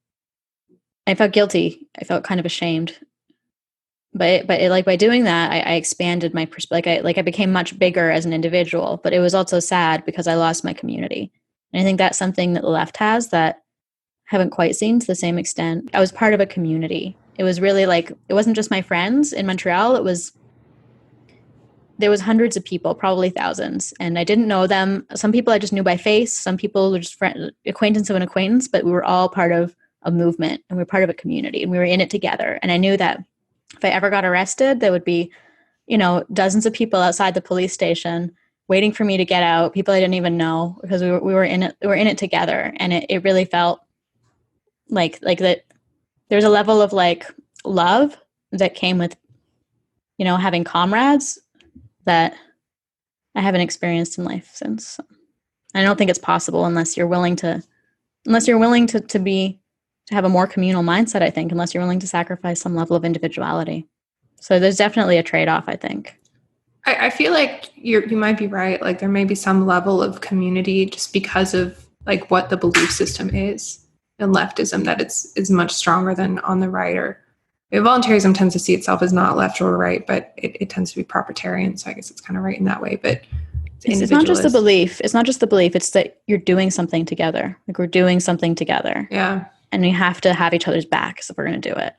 I felt guilty. I felt kind of ashamed. But like by doing that, I expanded my perspective. I became much bigger as an individual, but it was also sad because I lost my community. And I think that's something that the left has that I haven't quite seen to the same extent. I was part of a community. It was really like, it wasn't just my friends in Montreal. There was hundreds of people, probably thousands, and I didn't know them. Some people I just knew by face. Some people were just acquaintance of an acquaintance, but we were all part of a movement and we were part of a community and we were in it together. And I knew that if I ever got arrested, there would be, dozens of people outside the police station waiting for me to get out, people I didn't even know, because we were in it together. And it really felt like that there's a level of like love that came with, having comrades that I haven't experienced in life since. I don't think it's possible unless you're willing to have a more communal mindset, I think, unless you're willing to sacrifice some level of individuality. So there's definitely a trade-off, I think. I feel like you might be right. Like there may be some level of community just because of like what the belief system is in leftism, that is much stronger than on the right. Or voluntarism tends to see itself as not left or right, but it tends to be proprietarian. So I guess it's kind of right in that way. But it's not just the belief. It's not just the belief. It's that you're doing something together. Like we're doing something together. Yeah. And we have to have each other's backs if we're going to do it.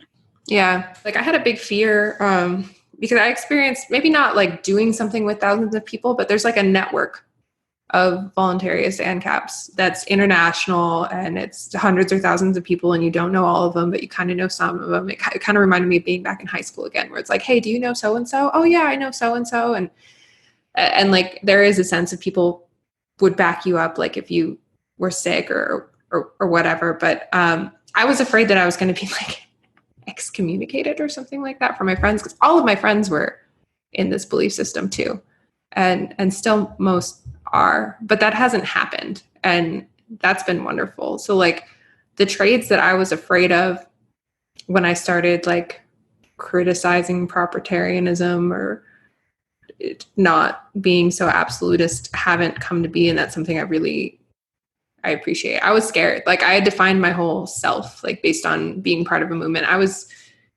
Yeah. Like I had a big fear because I experienced maybe not like doing something with thousands of people, but there's like a network of voluntarists and caps that's international, and it's hundreds or thousands of people, and you don't know all of them, but you kind of know some of them. It kind of reminded me of being back in high school again, where it's like, hey, do you know so-and-so? Oh yeah, I know so-and-so. And like, there is a sense of people would back you up, like if you were sick or whatever. But I was afraid that I was going to be like excommunicated or something like that from my friends, because all of my friends were in this belief system too. And still most are, but that hasn't happened. And that's been wonderful. So like the traits that I was afraid of when I started like criticizing proprietarianism or it not being so absolutist haven't come to be. And that's something I appreciate. I was scared. Like I had defined my whole self, like based on being part of a movement. I was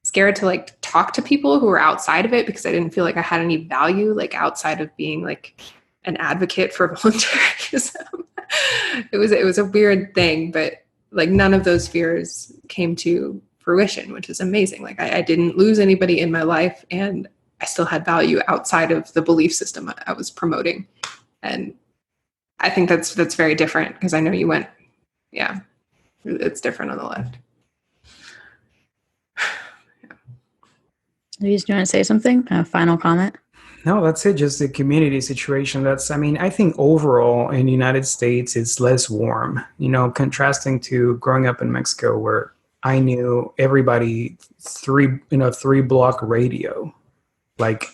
scared to like talk to people who were outside of it because I didn't feel like I had any value, like outside of being like an advocate for voluntarism. It was a weird thing, but like none of those fears came to fruition, which is amazing. Like I didn't lose anybody in my life, and I still had value outside of the belief system I was promoting. And I think that's very different, because I know you went, yeah, it's different on the left. Louise, do you want to say something? A final comment? No, that's it. Just the community situation. I think overall in the United States, it's less warm, contrasting to growing up in Mexico, where I knew everybody three block radio. Like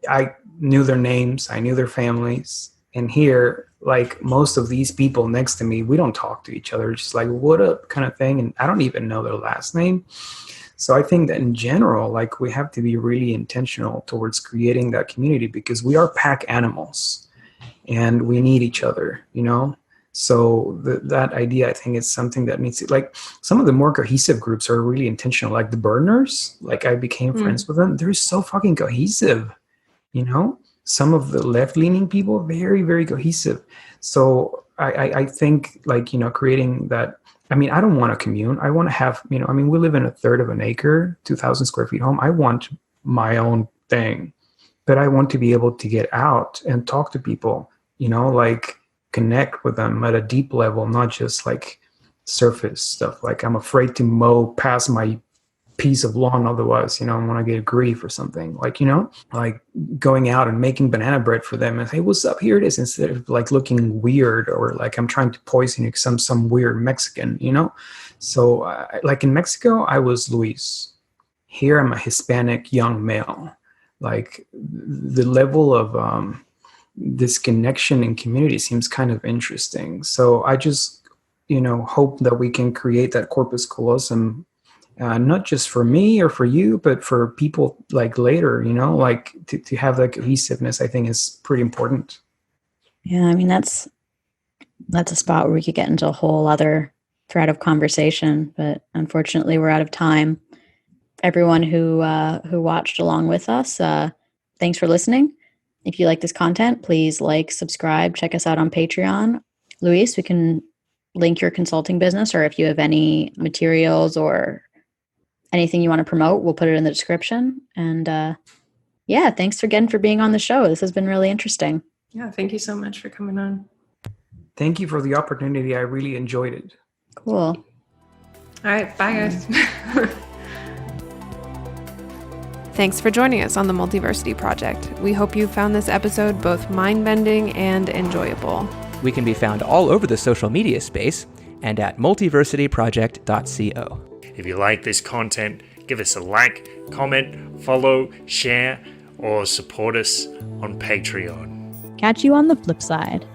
I knew their names, I knew their families. And here, like most of these people next to me, we don't talk to each other, just like what up kind of thing. And I don't even know their last name. So I think that in general, like we have to be really intentional towards creating that community, because we are pack animals and we need each other, So that idea, I think, is something that needs to, like some of the more cohesive groups are really intentional, like the Burners, like I became friends with them. They're so fucking cohesive, Some of the left-leaning people, very, very cohesive. So I think like, creating that, I don't want to commune. I want to have, we live in a third of an acre, 2,000 square feet home. I want my own thing, but I want to be able to get out and talk to people, like connect with them at a deep level, not just like surface stuff. Like I'm afraid to mow past my piece of lawn, otherwise, I'm going to get grief or something. Like, like going out and making banana bread for them and say, what's up, here it is, instead of like looking weird or like I'm trying to poison you, some weird Mexican, So like in Mexico, I was Luis. Here I'm a Hispanic young male. Like the level of this connection in community seems kind of interesting. So I just, hope that we can create that corpus callosum not just for me or for you, but for people like later, like to have that cohesiveness, I think is pretty important. Yeah, I mean, that's a spot where we could get into a whole other thread of conversation, but unfortunately we're out of time. Everyone who watched along with us, thanks for listening. If you like this content, please like, subscribe, check us out on Patreon. Luis, we can link your consulting business, or if you have any materials or anything you want to promote, we'll put it in the description. And yeah, thanks again for being on the show. This has been really interesting. Yeah, thank you so much for coming on. Thank you for the opportunity. I really enjoyed it. Cool. All right, bye guys. Thanks for joining us on the Multiversity Project. We hope you found this episode both mind-bending and enjoyable. We can be found all over the social media space and at multiversityproject.co. If you like this content, give us a like, comment, follow, share, or support us on Patreon. Catch you on the flip side.